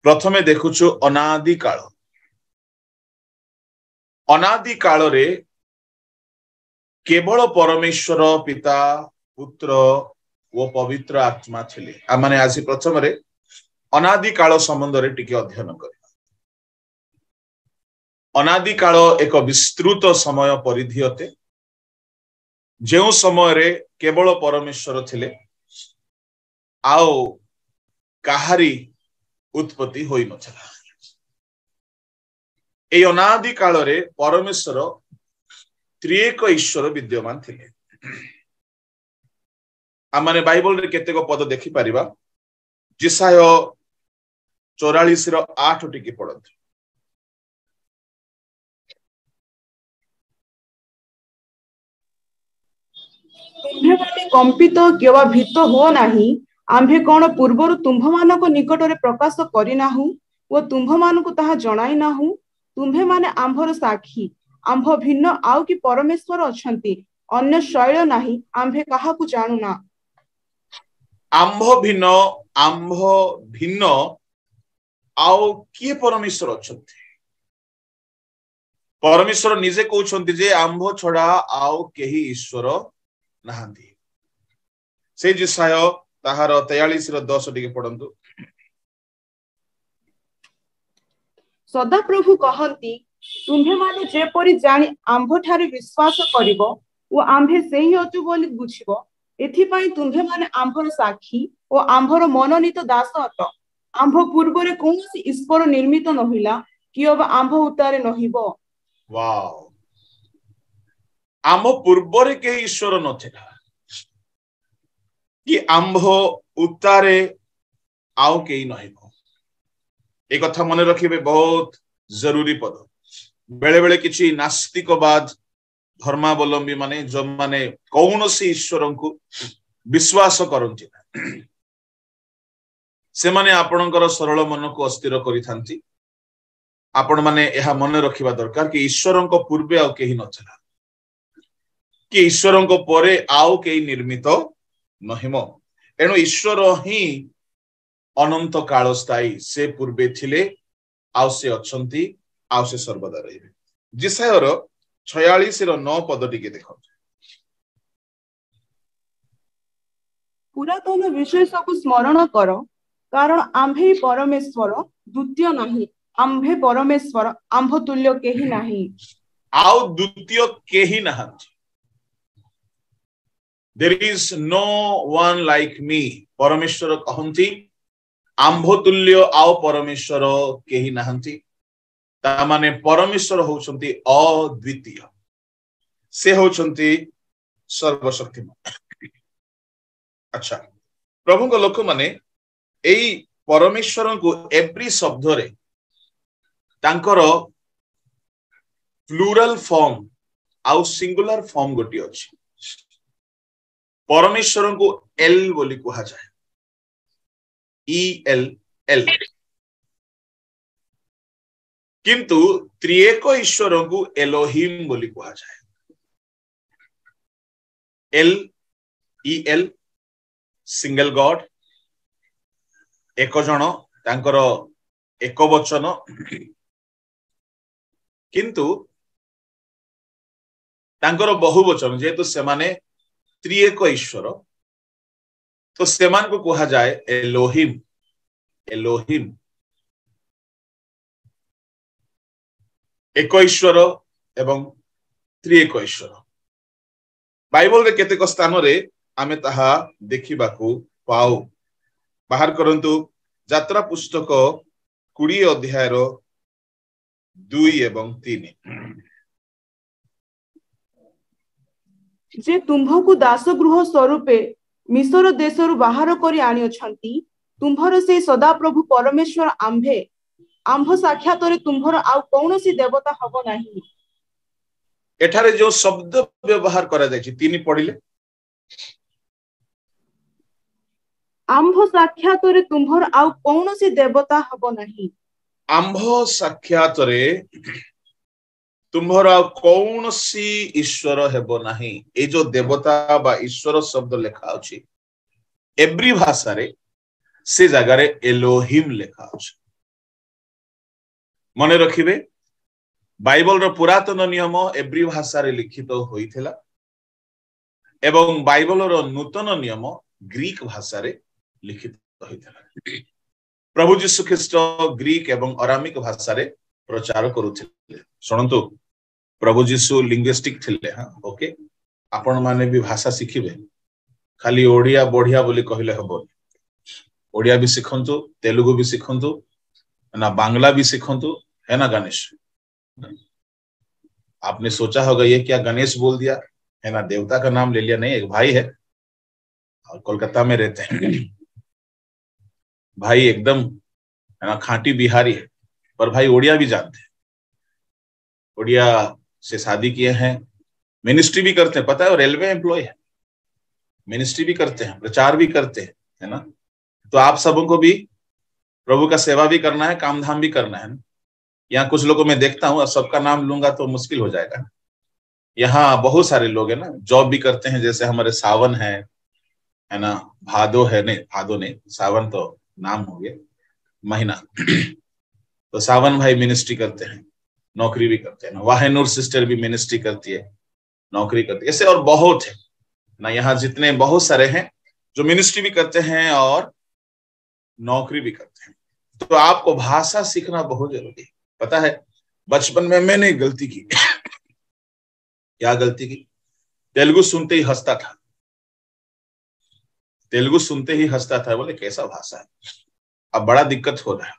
प्रथमे देखुछु अनादि काल। अनादि काल रे केवल परमेश्वर पिता पुत्र वो पवित्र आत्मा थिले। आमाने आसी प्रथम रे अनादि काल संबंध रे टिके अध्ययन कर। अनादि काल एक विस्तृत समय परिधि अते, जो समय रे केवल परमेश्वर थिले आओ काहारी उत्पत्ति होई नछला। ए अनादि काल रे परमेश्वर त्रिएक ईश्वर विद्यमान थिले। आमाने बाइबल रे केतेक पद देखि परिबा। जिसाय 44 रो 8 टिके पढंतु। तुम्भे माने कंपित केवा भीत हो नाही, आम्भे कोन पूर्वरु तुम्भ मानको निकटरे प्रकाश करि नाहु ओ तुम्भ मानको ताहा जणाई नाहु। तुम्भे माने आम्भर साक्षी, आम्भ भिन्न आउ कि परमेश्वर अछंती, अन्य शैल नाही, आम्भे काहाकु जानु ना। आम्भ भिन्न आउ किए परमेश्वर अछंती। परमेश्वर निजे कहउछंती जे आम्भ छडा आउ केही ईश्वर नाहंती। से जिसाय ताहार 43 रो 10 टिके पढंतु। सदा प्रभु कहंती, तुम्भे माने जेपरि जानि आम्भ ठारे विश्वास करिवो ओ आम्भे सेही अछु बोली बुझिवो, एथि पई तुम्भे माने आम्भर साक्षी ओ आम्भर मनोनीत दास अत। आम्भ पूर्वरे कोनसी ईश्वर निर्मित नहिला कि अब आम्भ उतारे नहिबो। वाओ, आम्भ पूर्वरे के ईश्वर नथिला कि आम्भ उतारे आउ केही नहिबो। ए कथा मने रखिबे, बहुत जरूरी पद। बेले बेले किछि नास्तिकवाद धर्मावलंबी माने जो माने कौनसी ईश्वर को विश्वास करंती ना, से माने आपणकर सरल मन को अस्थिर करिथांती। आपण माने एहा मने रखिबा दरकार कि ईश्वर को पूर्वे आउ केही नथिला, कि ईश्वर को परे आउ केही निर्मित नहिमो। एनो ईश्वर ही अनंत काल स्थायी, से पूर्वे थिले आउ से अछंती आउ से सर्वदा रहिबे। जिसायर 46 रो 9 पद टिके देखो। पुरातन विषय सब स्मरण कर, कारण आम्भे परमेश्वर, द्वितीय नाही। आम्भे परमेश्वर, आम्भ तुल्य केही नाही। आउ द्वितीय केही नाहंती। There is no one like me। परमेश्वर कहंती आम्भ तुल्य आउ परमेश्वर केही नाहंती। ता माने परमेश्वर होउछंती अद्वितीय, से होउछंती सर्वशक्तिमान। अच्छा, प्रभु को लोक माने एई परमेश्वर को एवरी शब्द रे तांकर प्लूरल फॉर्म आउ सिंगुलर फॉर्म गोटी अछि। परमेश्वर को एल बोली कहा जाए, ELL। किंतु त्रिएक ईश्वर को एलोहिम बोली कहा जाए। EL सिंगल गॉड, एक जन, तांकर एक वचन। किंतु तांकर बहुवचन, जेहेतु से माने त्रिएक ईश्वर, तो सेमान को कहा जाए एलोहिम। एलोहिम एक ईश्वर एवं त्रिएक ईश्वर। बाइबल रे केतेक स्थान रे आमे ताहा देखिबाकू पाऊ। बाहर करंतु यात्रा पुस्तक 20 अध्याय रो 2 एवं 3। जे तुम्भकु दासगृह स्वरूपे मिसर देशरु बाहर करी आनी अछंती, तुम्भर से सदा प्रभु परमेश्वर आम्भे, आम्भ साक्षात रे तुम्भर आउ कौनसी देवता हबो नाही। एठारे जो शब्द व्यवहार करा जायछि 3 पढिले। आम्भ साक्षात रे तुम्भर आउ कौनसी देवता हबो नाही। आम्भ साक्षात रे तुम्भर आउ कौनसी ईश्वर हेबो नाही। ए जो देवता बा ईश्वर शब्द लेखा अछि, एवरी भाषा रे से जगह रे एलोहिम लेखा अछि। मन रखिबे बाइबल रो पुरातन नियम एब्री भाषा रे लिखित होइथिला एवं बाइबल रो नूतन नियम ग्रीक भाषा रे लिखित होइथिला। प्रभु यीशु ख्रीष्ट ग्रीक एवं अरामिक भाषा रे प्रचार करूथिले। सुनंतु प्रभु यीशु लिंग्विस्टिक थिले। हां ओके आपण माने भी भाषा शिखिबे खाली ओडिया बढ़िया बोली कहले हबो। ओडिया भी सिखंतु तेलुगु भी सिखंतु ना बांग्ला भी सिखंतु है ना गणेश। आपने सोचा होगा ये क्या गणेश बोल दिया है ना, देवता का नाम ले लिया। नहीं, एक भाई है और कोलकाता में रहते हैं। भाई एकदम है ना खांटी बिहारी है, पर भाई ओडिया भी जानते हैं। ओडिया से शादी किए हैं, मिनिस्ट्री भी करते हैं, पता है, और रेलवे एम्प्लॉय है, मिनिस्ट्री भी करते हैं, प्रचार भी करते हैं, है ना। तो आप सबों को भी प्रभु का सेवा भी करना है, काम धाम भी करना है ना। यहाँ कुछ लोगों में देखता हूँ, सबका नाम लूंगा तो मुश्किल हो जाएगा। यहाँ बहुत सारे लोग है ना, जॉब भी करते हैं, जैसे हमारे सावन है ना, भादो है, नहीं भादो नहीं, सावन तो नाम हो गया महीना। तो सावन भाई मिनिस्ट्री करते हैं, नौकरी भी करते हैं ना। वाहेनूर सिस्टर भी मिनिस्ट्री करती है, नौकरी करती है। ऐसे और बहुत है ना, यहाँ जितने बहुत सारे हैं जो मिनिस्ट्री भी करते हैं और नौकरी भी करते हैं। तो आपको भाषा सीखना बहुत जरूरी है। पता है, बचपन में मैंने गलती की। क्या गलती की? तेलुगु सुनते ही हंसता था, तेलुगु सुनते ही हंसता था। बोले कैसा भाषा है। अब बड़ा दिक्कत हो रहा है,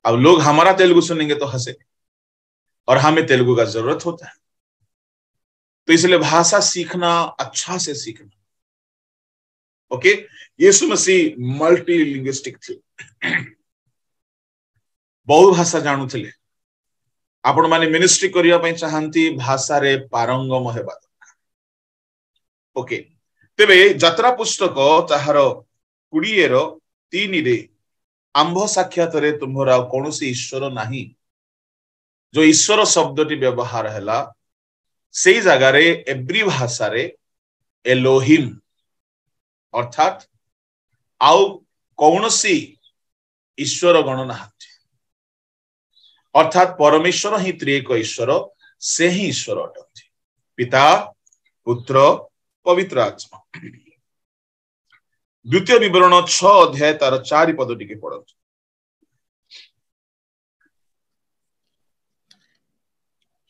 अब लोग हमारा तेलुगु सुनेंगे तो हंसे, और हमें तेलुगु का जरूरत होता है। तो इसलिए भाषा सीखना, अच्छा से सीखना। ओके, यीशु मसीह मल्टी लिंग्विस्टिक थे, बहु भाषा जानुथिले। आपण माने मिनिस्ट्री करिया पई चाहंती भाषा रे पारंगम हेबा दरकार। ओके, तेबे यात्रा पुस्तक ताहार 20 रो 3 रे आंभ साक्षात रे तुमरा कोनोसी ईश्वर नाही, जो ईश्वर शब्दटी व्यवहार हैला सेई जगह रे एब्री भाषा रे एलोहिम अर्थात आउ कौनसी ईश्वर गण नाहांती, अर्थात परमेश्वर ही त्रिएक ईश्वर, से ही ईश्वर अटंती, पिता पुत्र पवित्र आत्मा। द्वितीय विवरण 6 अध्याय तार 4 पद टिके पढ़ंतु।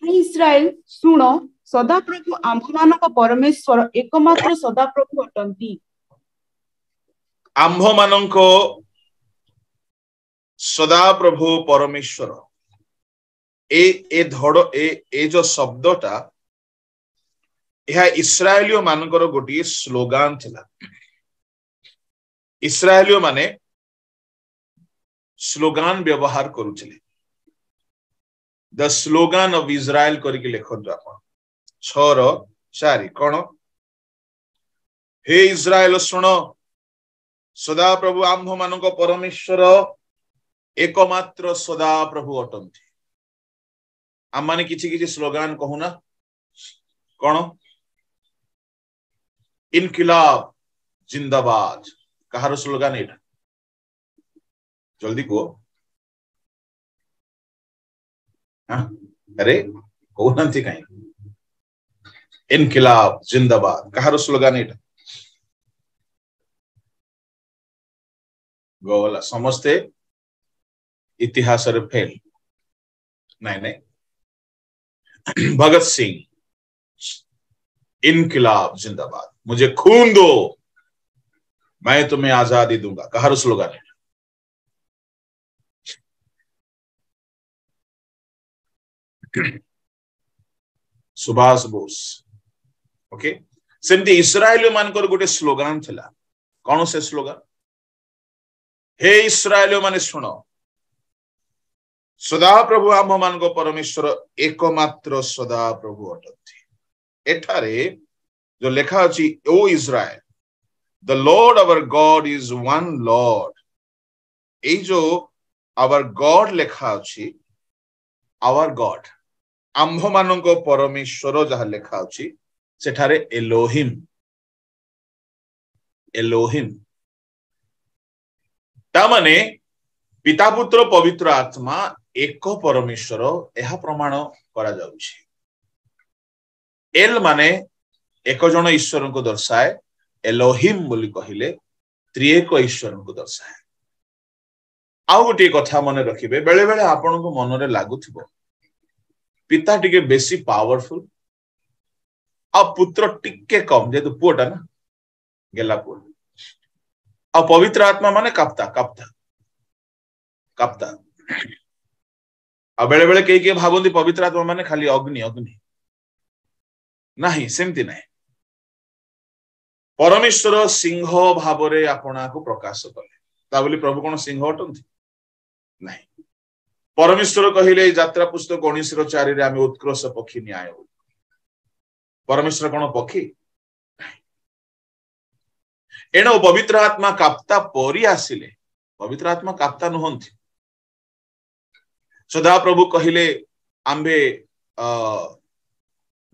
इस्राएल सुण, सदाप्रभु आम्भमानक परमेश्वर एकमात्र सदाप्रभु अटंती। आम्भमानक सदाप्रभु परमेश्वर, ए धड़ ए जो शब्दटा यह इस्राएलियो मानकर गोटे स्लोगान थिला। इस्राएलियो माने स्लोगान व्यवहार करुथिले। द स्लोगान ऑफ इज्राएल करके लिखंतु आपण 6:4 कोन? हे इज्राएल सुन, सदा प्रभु आम्भ मानक परमेश्वर एकमात्र सदा प्रभु अटंती। आम माने किछि किछि स्लोगान कहूना कोन? इनकिलाब जिंदाबाद, कहार स्लोगान एटा? जल्दी को। हाँ अरे कहूनांती कहीं? इनकिलाब जिंदाबाद, कहार स्लोगान एटा? गोला समस्ते इतिहास रे फेल। नहीं नहीं, भगत सिंह इनकिलाब जिंदाबाद, मुझे खून दो मैं तुम्हें आजादी दूंगा, कहार स्लोगान है? सुभाष बोस। ओके, सेमती इस्राएल मानकर गोटे स्लोगान थिला। कौन से स्लोगान? हे इस्राएल माने सुन, सदा प्रभु आम्भ मान परमेश्वर एकमात्र सदा प्रभु अटंती। एठारे जो लेखा अछि, ओ Israel the Lord our God is one Lord. ए जो आवर गॉड लेखा अछि, आवर गॉड आम्भ मान परमेश्वर जहा लेखा अछि सेठारे एलोहिम, एलोहिम ता माने पिता पुत्र पवित्र आत्मा ଏକ ପରମେଶ୍ୱର ଏହା ପ୍ରମାଣ କରାଯାଉଛି। ଏଲ ମାନେ ଏକ ଜଣ ଈଶ୍ୱରଙ୍କୁ ଦର୍ଶାଏ, ଏଲୋହିମ୍ ବୋଲି କହିଲେ ତ୍ରିଏକ ଈଶ୍ୱରଙ୍କୁ ଦର୍ଶାଏ। ଆଉ ଗୋଟିଏ କଥା ମନେ ରଖିବେ, ବେଳେ ବେଳେ ଆପଣଙ୍କ ମନରେ ଲାଗୁଥିବ ପିତା ଟିକେ ବେଶୀ ପାୱାରଫୁଲ ଆଉ ପୁତ୍ର ଟିକେ କମ, ଯେହେତୁ ପୁଅଟା ନା, ଗେଲା ପୁଅ। ଆଉ ପବିତ୍ର ଆତ୍ମା ମାନେ କାପ୍ତା କାପ୍ତା କାପ୍ତା। ଆଉ ବେଳେ ବେଳେ କେହି ଭାବନ୍ତି ପବିତ୍ର ଆତ୍ମା ମାନେ ଖାଲି ଅଗ୍ନି ଅଗ୍ନି। ନାହିଁ, ସେମିତି ନାହିଁ। ପରମେଶ୍ୱର ସିଂହ ଭାବରେ ଆପଣାକୁ ପ୍ରକାଶ କଲେ। ତା ବୋଲି ପ୍ରଭୁ କଣ ସିଂହ ଅଟନ୍ତି? ନାହିଁ। ପରମେଶ୍ୱର କହିଲେ ଯାତ୍ରା ପୁସ୍ତକ 19:4 ଆମେ ଉତ୍କର୍ଷ ପକ୍ଷୀ ନ୍ୟାୟ। ପରମେଶ୍ୱର କଣ ପକ୍ଷୀ? ଏଣୁ ପବିତ୍ର ଆତ୍ମା କାପ୍ତା ପରି ଆସିଲେ। ପବିତ୍ର ଆତ୍ମା କାପ୍ତା ନୁହନ୍ତି। ସଦାପ୍ରଭୁ କହିଲେ ଆମ୍ଭେ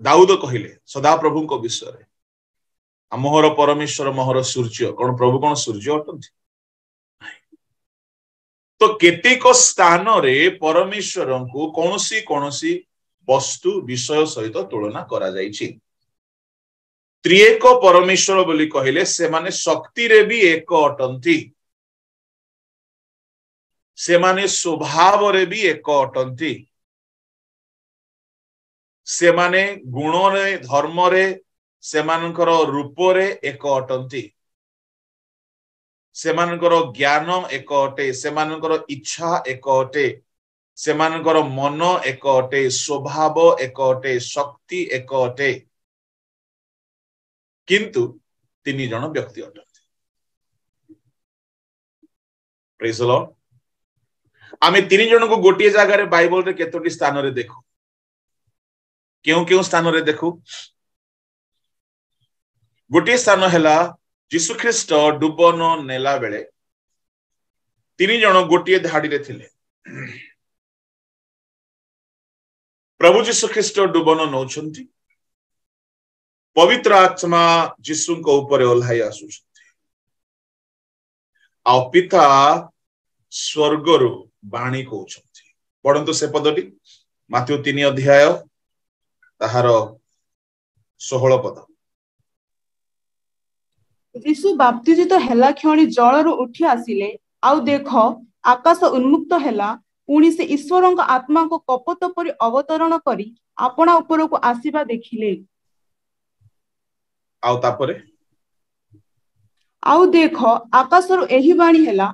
ଦାଉଦ କହିଲେ ସଦାପ୍ରଭୁଙ୍କ ବିଷୟରେ, ମୋହର ପରମେଶ୍ୱର ମୋହର ସୂର୍ଯ୍ୟ। କଣ ପ୍ରଭୁ କଣ ସୂର୍ଯ୍ୟ ଅଟନ୍ତି? ତ କେତେକ ସ୍ଥାନରେ ପରମେଶ୍ୱରଙ୍କୁ କୌଣସି କୌଣସି ବସ୍ତୁ ବିଷୟ ସହିତ ତୁଳନା କରାଯାଇଛି। ତ୍ରିଏକ ପରମେଶ୍ୱର ବୋଲି କହିଲେ ସେମାନେ ଶକ୍ତିରେ ବି ଏକ ଅଟନ୍ତି, ସେମାନେ ସ୍ୱଭାବରେ ବି ଏକ ଅଟନ୍ତି, ସେମାନେ ଗୁଣରେ ଧର୍ମରେ ସେମାନଙ୍କର ରୂପରେ ଏକ ଅଟନ୍ତି, ସେମାନଙ୍କର ଜ୍ଞାନ ଏକ ଅଟେ, ସେମାନଙ୍କର ଇଚ୍ଛା ଏକ ଅଟେ, ସେମାନଙ୍କର ମନ ଏକ ଅଟେ, ସ୍ୱଭାବ ଏକ ଅଟେ, ଶକ୍ତି ଏକ ଅଟେ, କିନ୍ତୁ ତିନି ଜଣ ବ୍ୟକ୍ତି ଅଟନ୍ତି। ପ୍ରେଜ୍ ଦ ଲର୍ଡ। ଆମେ ତିନି ଜଣଙ୍କୁ ଗୋଟିଏ ଜାଗାରେ ବାଇବଲରେ କେତୋଟି ସ୍ଥାନରେ ଦେଖୁ? କେଉଁ କେଉଁ ସ୍ଥାନରେ ଦେଖୁ? ଗୋଟିଏ ସ୍ଥାନ ହେଲା ଯୀଶୁ ଖ୍ରୀଷ୍ଟ ଡୁବନ ନେଲା ବେଳେ ତିନି ଜଣ ଗୋଟିଏ ଧାଡିରେ ଥିଲେ। ପ୍ରଭୁ ଯୀଶୁ ଖ୍ରୀଷ୍ଟ ଡୁବନ ନଉଛନ୍ତି, ପବିତ୍ର ଆତ୍ମା ଯୀଶୁଙ୍କ ଉପରେ ଓହ୍ଲାଇ ଆସୁଛନ୍ତି, ଆଉ ପିତା ସ୍ୱର୍ଗରୁ ବାଣୀ କହୁଛନ୍ତି। ପଢନ୍ତୁ ସେ ପଦଟି, ମାଥ୍ୟୁ 3 ଅଧ୍ୟାୟ ତାହାର 16 ପଦ। ଯୀଶୁ ବାପ୍ତିଜିତ ହେଲା କ୍ଷଣି ଜଳରୁ ଉଠି ଆସିଲେ, ଆଉ ଦେଖ ଆକାଶ ଉନ୍ମୁକ୍ତ ହେଲା, ପୁଣି ସେ ଈଶ୍ୱରଙ୍କ ଆତ୍ମାଙ୍କୁ କପୋତ ପରି ଅବତରଣ କରି ଆପଣା ଉପରକୁ ଆସିବା ଦେଖିଲେ। ଆଉ ତାପରେ ଆଉ ଦେଖ ଆକାଶରୁ ଏହି ବାଣୀ ହେଲା,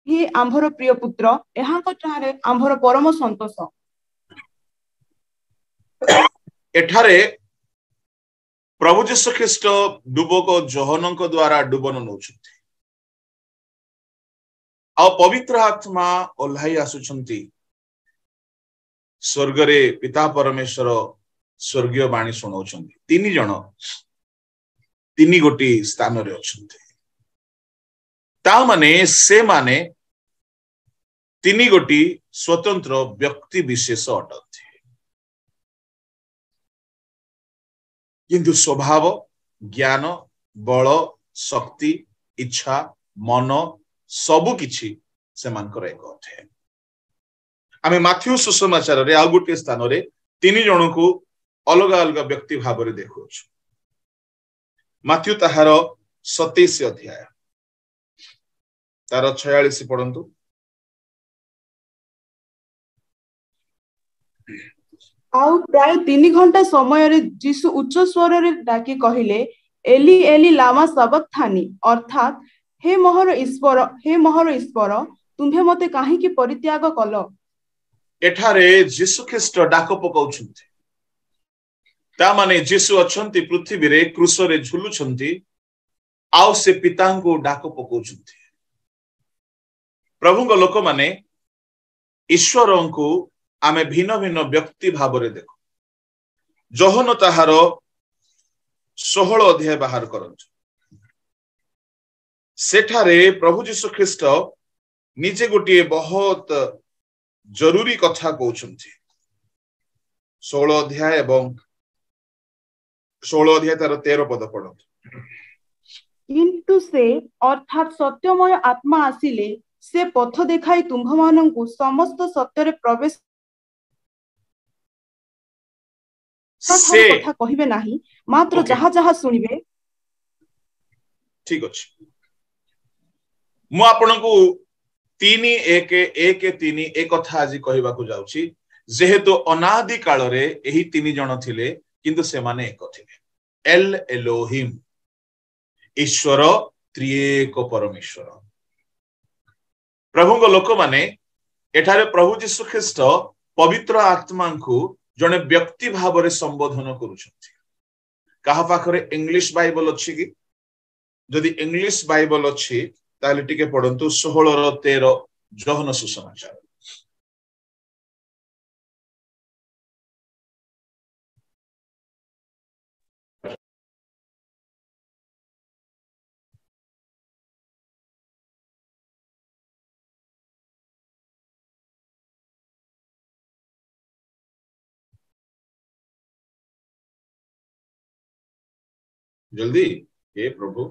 ହେ ଆମ୍ଭର ପ୍ରିୟ ପୁତ୍ର, ଏହାଙ୍କ ଠାରେ ଆମ୍ଭର ପରମ ସନ୍ତୋଷ। ଏଠାରେ ପ୍ରଭୁ ଯୀଶୁ ଖ୍ରୀଷ୍ଟ ଡୁବକ ଯୋହନଙ୍କ ଦ୍ୱାରା ଡୁବନ ନଉଛନ୍ତି, ଆଉ ପବିତ୍ର ଆତ୍ମା ଓହ୍ଲାଇ ଆସୁଛନ୍ତି। ସ୍ୱର୍ଗରେ ପିତା ପରମେଶ୍ୱର ସ୍ୱର୍ଗୀୟ ବାଣୀ ଶୁଣାଉଛନ୍ତି। ତିନି ଜଣ ତିନି ଗୋଟି ସ୍ଥାନରେ ଅଛନ୍ତି। ତା ମାନେ ସେମାନେ ତିନି ଗୋଟି ସ୍ୱତନ୍ତ୍ର ବ୍ୟକ୍ତି ବିଶେଷ ଅଟନ୍ତି, କିନ୍ତୁ ସ୍ୱଭାବ, ଜ୍ଞାନ, ବଳ, ଶକ୍ତି, ଇଚ୍ଛା, ମନ ସବୁ କିଛି ସେମାନଙ୍କର ଏକ ଅଟେ। ଆମେ ମାଥ୍ୟୁ ସୁସମାଚାରରେ ଆଉ ଗୋଟିଏ ସ୍ଥାନରେ ତିନି ଜଣଙ୍କୁ ଅଲଗା ଅଲଗା ବ୍ୟକ୍ତି ଭାବରେ ଦେଖୁଛୁ। ମାଥ୍ୟୁ ତାହାର 27 ଅଧ୍ୟାୟ ତାର 46 ପଢନ୍ତୁ। ଆଉ ପ୍ରାୟ 3 ଘଣ୍ଟା ସମୟରେ ଯୀଶୁ ଉଚ୍ଚ ସ୍ୱରରେ ଡାକି କହିଲେ, ଏଲି ଏଲି ଲାମା ସବକ୍ଥାନି, ଅର୍ଥାତ୍ ହେ ମୋହର ଈଶ୍ୱର, ତୁମ୍ଭେ ମତେ କାହିଁକି ପରିତ୍ୟାଗ କଲ? ଏଠାରେ ଯୀଶୁ ଖ୍ରୀଷ୍ଟ ଡାକ ପକାଉଛନ୍ତି। ତା ମାନେ ଯୀଶୁ ଅଛନ୍ତି ପୃଥିବୀରେ, କ୍ରୁଶରେ ଝୁଲୁଛନ୍ତି, ଆଉ ସେ ପିତାଙ୍କୁ ଡାକ ପକାଉଛନ୍ତି। ପ୍ରଭୁଙ୍କ ଲୋକମାନେ ଈଶ୍ୱରଙ୍କୁ ଆମେ ଭିନ୍ନ ଭିନ୍ନ ବ୍ୟକ୍ତି ଭାବରେ ଦେଖୁ। ଯୋହନ ତାହାର 16 ଅଧ୍ୟାୟ ବାହାର କରନ୍ତୁ। ସେଠାରେ ପ୍ରଭୁ ଯୀଶୁ ଖ୍ରୀଷ୍ଟ ନିଜେ ଗୋଟିଏ ବହୁତ ଜରୁରୀ କଥା କହୁଛନ୍ତି। 16 ଅଧ୍ୟାୟ ଏବଂ 16 ଅଧ୍ୟାୟ ତାର 13 ପଦ ପଢନ୍ତୁ। କିନ୍ତୁ ସେ ଅର୍ଥାତ୍ ସତ୍ୟମୟ ଆତ୍ମା ଆସିଲେ से पथ देखाई तुम्भमानंकु समस्त सत्यरे प्रवेश से कथा कहिबे नाही, मात्र Okay. जहा जहा सुनिबे। ठीक अछि मु आपनकु 3:1:1:3 एक कथा आज कहबाकू जाउछि जेहेतु अनादि काल रे एही 3 जण थिले किंतु से माने एक थिले एल एलोहिम ईश्वर त्रिएक परमेश्वर प्रभु को लोक माने एठारे प्रभु यीशु ख्रीष्ट पवित्र आत्मा को जने व्यक्ति भाव रे संबोधन करूछथि कहा पाखरे इंग्लिश बाइबल अछि कि जदि इंग्लिश बाइबल अछि ताले टिके पढंतु 16:13 योहन सुसमाचार जल्दी हे प्रभु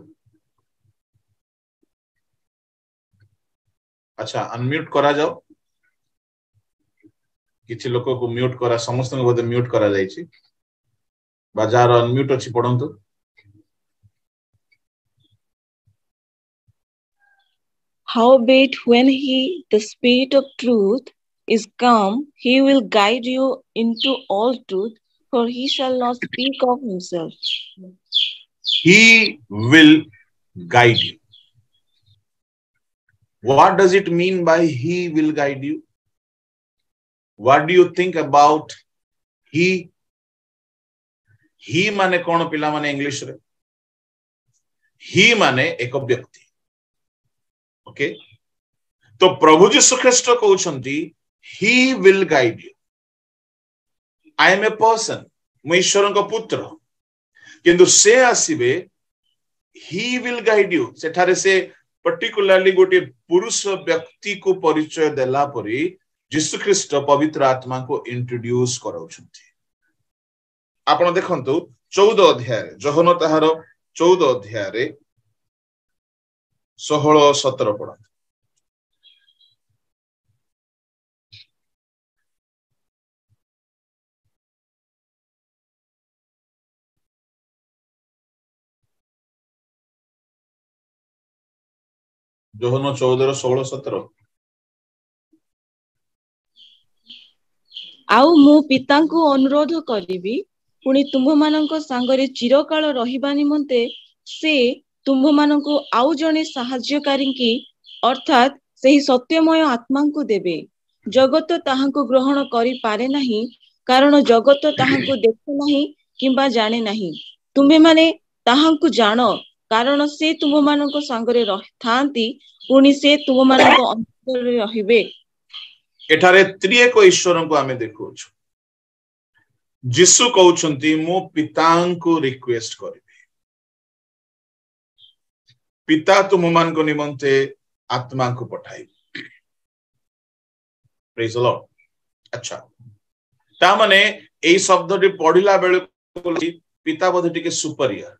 अच्छा अनम्यूट करा जाओ किछि लोक को म्यूट करा समस्त को बोधे म्यूट करा जायछि बाजार अनम्यूट अछि पढंतु Howbeit when he, the Spirit of truth, is come, he will guide you into all truth, for he shall not speak of himself. He will guide you. What does it mean by he will guide you? What do you think about he? He माने कौन पिला माने English रे he माने एक व्यक्ति okay तो प्रभु यीशु ख्रीष्ट कहउछंती he will guide you. I am a person मु ईश्वरन को पुत्र किंतु से आसीबे he will guide you सेठारे से पर्टिकुलरली गोटे पुरुष व्यक्ति को परिचय देला परी यीशु ख्रीष्ट पवित्र आत्मा को इंट्रोड्यूस कराउछंती आपण देखंतु 14 अध्याय रे जोहन ताहार 14 अध्याय रे 16-17 पढा जोहन 14-16-17 आउ मु पितांकु अनुरोध करिबी पुणी तुम्भ मानंको सांगरे चिरकाल रहिबा निमंते से तुम्भ मानंको आउ जने सहाय्यकारी की अर्थात सेही सत्यमय आत्मांकु देबे जगत ताहांकु ग्रहण करि पारे नाही कारण जगत ताहांकु देखु नाही किंबा जाने नाही तुम्हे माने ताहांकु जानो कारण से तुम्भ मानंको सांगरे थांती पुणी से तुम्भ मानंको अंतरे रहिबे एठारे त्रिएक ईश्वर को आमे देखुछु यीशु कहउछंती मो पितांकु रिक्वेस्ट करिबे पिता तुम मान को निमंते आत्मा को पठाइबे प्रेज द लॉर्ड अच्छा ता माने एई शब्दटी पढिला बेले पिता बोधे टिके सुपरियर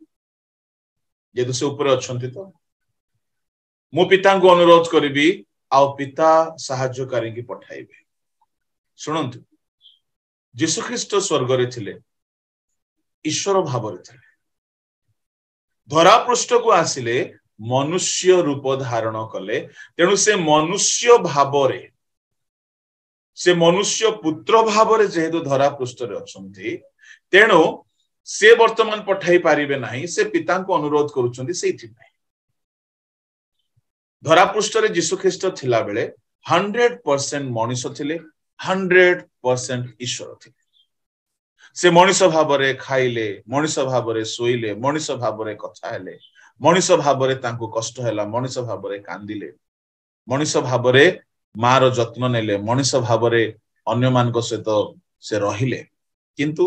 जेतु से ऊपर अछंती तो मो पिता को अनुरोध करिबी आउ पिता सहाय्यकारी की पठाइबे सुनंतु यीशु ख्रीष्ट स्वर्ग रे थिले ईश्वर भाव रे थिले धरा पृष्ठ को आसिले मनुष्य रूप धारण कले तेणु से मनुष्य भाव रे से मनुष्य पुत्र भाव रे जेहेतु धरा पृष्ठ रे अछंती तेणु से वर्तमान पठाई पारिबे नाही से पिता को अनुरोध करूछंती सेथि नाही धरा पृष्ठ रे यीशु ख्रीष्ट थिला बेले 100% मनुष्य थिले 100% ईश्वर थिले से मनुष्य भाव रे खाइले मनुष्य भाव रे सोइले मनुष्य भाव रे कथा हेले मनुष्य भाव रे तांको कष्ट हैला मनुष्य भाव रे कांदिले मनुष्य भाव रे मार जत्न नेले मनुष्य भाव रे अन्य मान को सहित से रहिले किंतु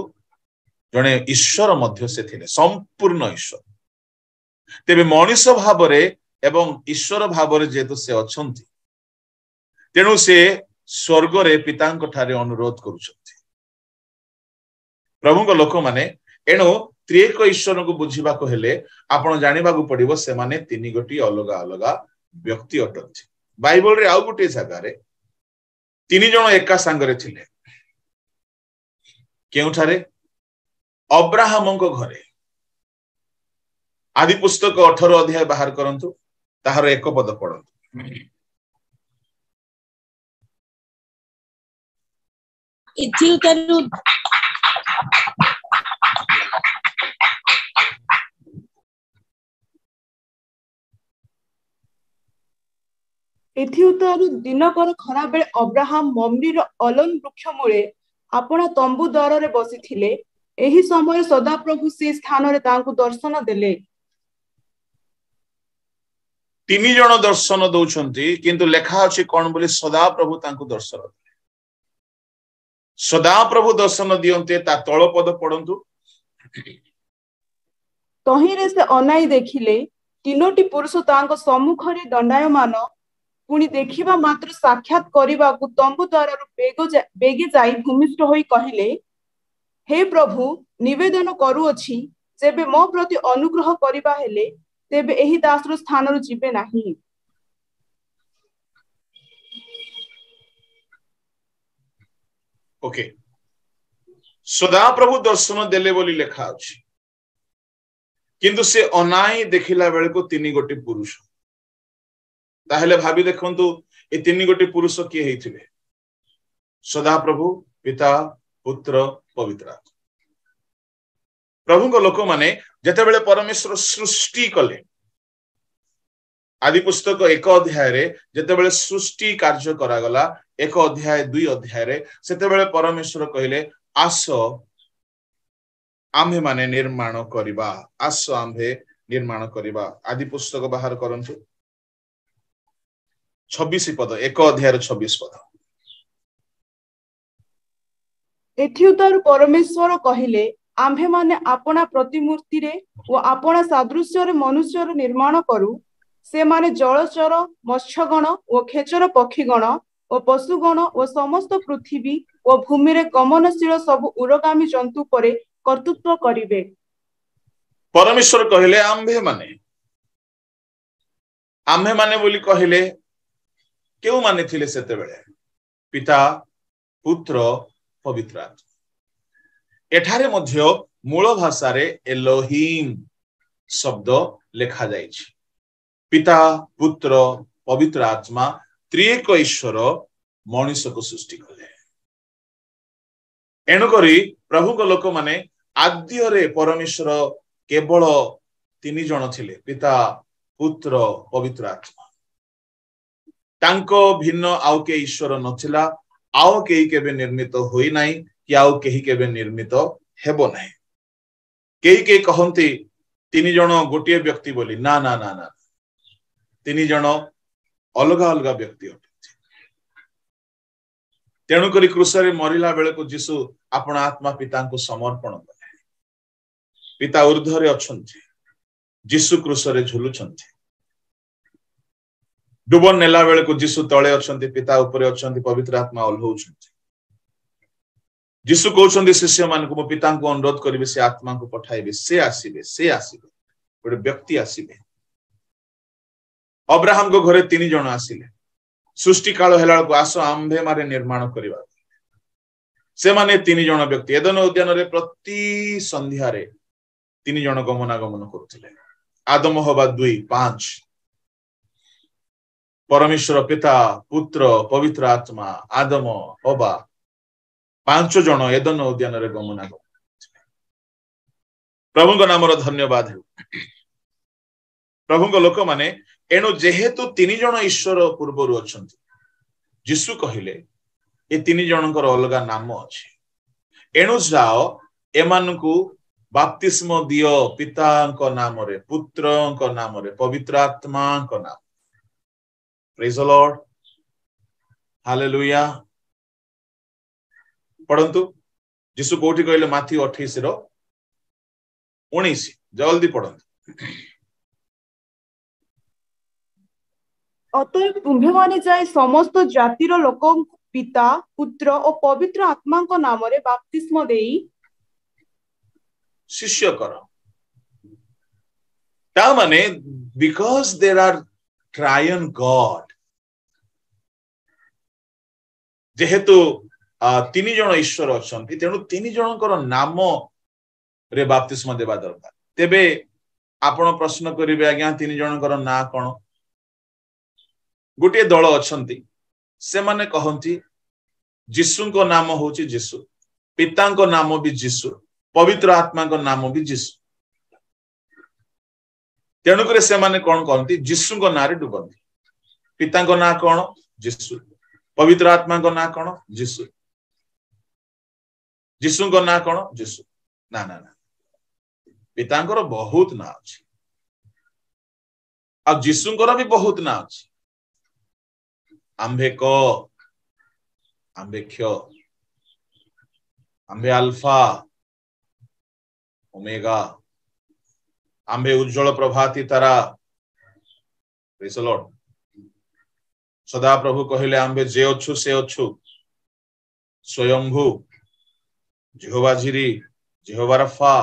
जने ईश्वर मध्य से थिले संपूर्ण ईश्वर तेबे मनुष्य भाव रे एवं ईश्वर भाव रे जेतु से अछंती तेणु से स्वर्ग रे पितांक ठारे अनुरोध करूछंती प्रभु को लोक माने एणु त्रिएक ईश्वर को बुझिबा को हेले आपण जानिबा को पड़िबो से माने तीन गोटी अलग अलग व्यक्ति अटंती बाइबल रे आउ गोटे जगह रे 3 जण एका संगरे थिले केउठारे अब्राहमको घरे आदि पुस्तक 18 अध्याय बाहर करंतु ताहार एक पद पढंतु एथिउतारु दिनकर खरा बेले अब्राहम मम्रीर अलोन वृक्ष मूले अपना तंबू द्वार रे बसिथिले एही समय सदाप्रभु से स्थान रे तांकु दर्शन देले 3 जण दर्शन दउछंती किंतु लेखा अछि कोन बोली सदाप्रभु तांकु दर्शन देले सदाप्रभु दर्शन दियंते ता तळ पद पढंतु तहिरे से अनाई देखिले 3टी पुरुष तांको सम्मुख रे दंडायमान पुणी देखिबा मात्र साक्षात करिबाकु तंबू द्वार बेगे जाई भूमिष्ठ होई कहिले हे प्रभु निवेदन करूअछि जेबे मो प्रति अनुग्रह करिबा हेले तेबे एही दासर स्थान रु जिबे नाही ओके सदा प्रभु दर्शन देले बोली लेखा अछि किंतु से अनाई देखिला बेले को 3 गोटी पुरुष ताहेले भाबी देखंतु ए 3 गोटी पुरुष के हेथिले सदा प्रभु पिता पुत्र पवित्र आत्मा प्रभु को लोक माने जते बेले परमेश्वर सृष्टि कले आदि पुस्तक 1 अध्याय रे जते बेले सृष्टि कार्य करा गला 1 अध्याय 2 अध्याय रे सेते बेले परमेश्वर कहिले आसो आम्भे माने निर्माण करिबा आसो आम्भे निर्माण करिबा आदि पुस्तक बाहर करंतु 26 पद 1 अध्याय 26 पद एथिउतार परमेश्वर कहिले आम्भे माने अपना प्रतिमूर्ति रे ओ अपना सादृश्य रे मनुष्य रे निर्माण करू से माने जलचर मत्स्यगण ओ खेचर पक्षीगण ओ पशुगण ओ समस्त पृथ्वी ओ भूमि रे गमनशील सब उरगामी जंतु परे कर्तृत्व करिवे परमेश्वर कहिले आम्भे माने बोली कहिले केउ माने थिले सेते बेले पिता पुत्र पवित्र आत्मा एठारे मध्य मूल भाषा रे एलोहिम शब्द लेखा जाइछि पिता पुत्र पवित्र आत्मा त्रिएक ईश्वर मनुष्य को सृष्टि कले एणु करी प्रभु को लोक माने आद्य रे परमेश्वर केवल 3 जण थिले पिता पुत्र पवित्र आत्मा तांको भिन्न आउ के ईश्वर नथिला आउ केही केबे निर्मित होई नाही कि आउ केही केबे निर्मित हेबो नाही केही कहंती 3 जण गोटिए व्यक्ति बोली ना ना ना ना 3 जण अलग अलग व्यक्ति अटନ୍ତି तेणु करी क्रूसरे मरिला बेले को यीशु आपण आत्मा पिता को समर्पण कले पिता ऊर्ध्वरे अछंती यीशु क्रूसरे झुलुछंती डुबन नेला बेले को यीशु तळे अछंती पिता ऊपर अछंती पवित्र आत्मा ओल्हौछंती यीशु कहउछंती शिष्य मान को पिता को अनुरोध करिवे से आत्मा को पठाइबे से आसीबे गोटे व्यक्ति आसीबे अब्राहम को घरे 3 जण आसीले सृष्टि काल हेला को आसो आम्भे मारे निर्माण करिबा से माने 3 जण व्यक्ति एदन उद्यान रे प्रति संध्या रे 3 जण गमनागमन करथिले आदम हवा 2 5 परमेश्वर पिता पुत्र पवित्र आत्मा आदम हवा 5 जण एदन उद्यान रे गमनागमन प्रभु को नाम रो धन्यवाद हो प्रभु को लोक माने एणु जेहेतु 3 जण ईश्वर पूर्वरु अछंती यीशु कहिले ए 3 जनकर अलगा नाम अछि एणु जाओ एमानकु बाप्तिस्म दियो पितांक नाम रे पुत्रंक नाम रे पवित्र आत्मांक नाम प्रेज द लॉर्ड हालेलुया पढंतु यीशु कोठी कहले माथी 28 रो 19 जल्दी पढंतु अतएव तुम्भे माने जाय समस्त जातिर लोकों पिता पुत्र और पवित्र आत्मा को नाम रे बाप्तिस्म देई शिष्य कर ता माने बिकॉज़ देयर आर ट्रायन गॉड जेहेतु तीन जन ईश्वर अच्छा तेणु तीन जनकर नाम रे बाप्तिस्म देवा दरकार तेबे आपण प्रश्न करेंगे आज्ञा तीन जनकर ना कौन गोटे दल अच्छी से माने कहती जीशु को नाम हूँ जीशु पिता को नाम भी जीशु पवित्र आत्मा को नाम भी जीशु तेणुक से माने कौन कहती जीशु को ना डुबंती पिता को ना कौन जीशु पवित्र आत्मा को ना कौन जीशु जीशु को ना कौन जीशु ना ना ना पितांकर बहुत ना अच्छी आ जीशुंकर भी बहुत ना अच्छी आंबे क आंबे क्ष आंबे अल्फा ओमेगा आंबे उज्जवल प्रभाती तारा प्रेज द लॉर्ड सदा प्रभु कहले आंबे जे अच्छु से अच्छु स्वयंभू Jehovah Jireh Jehovah Rapha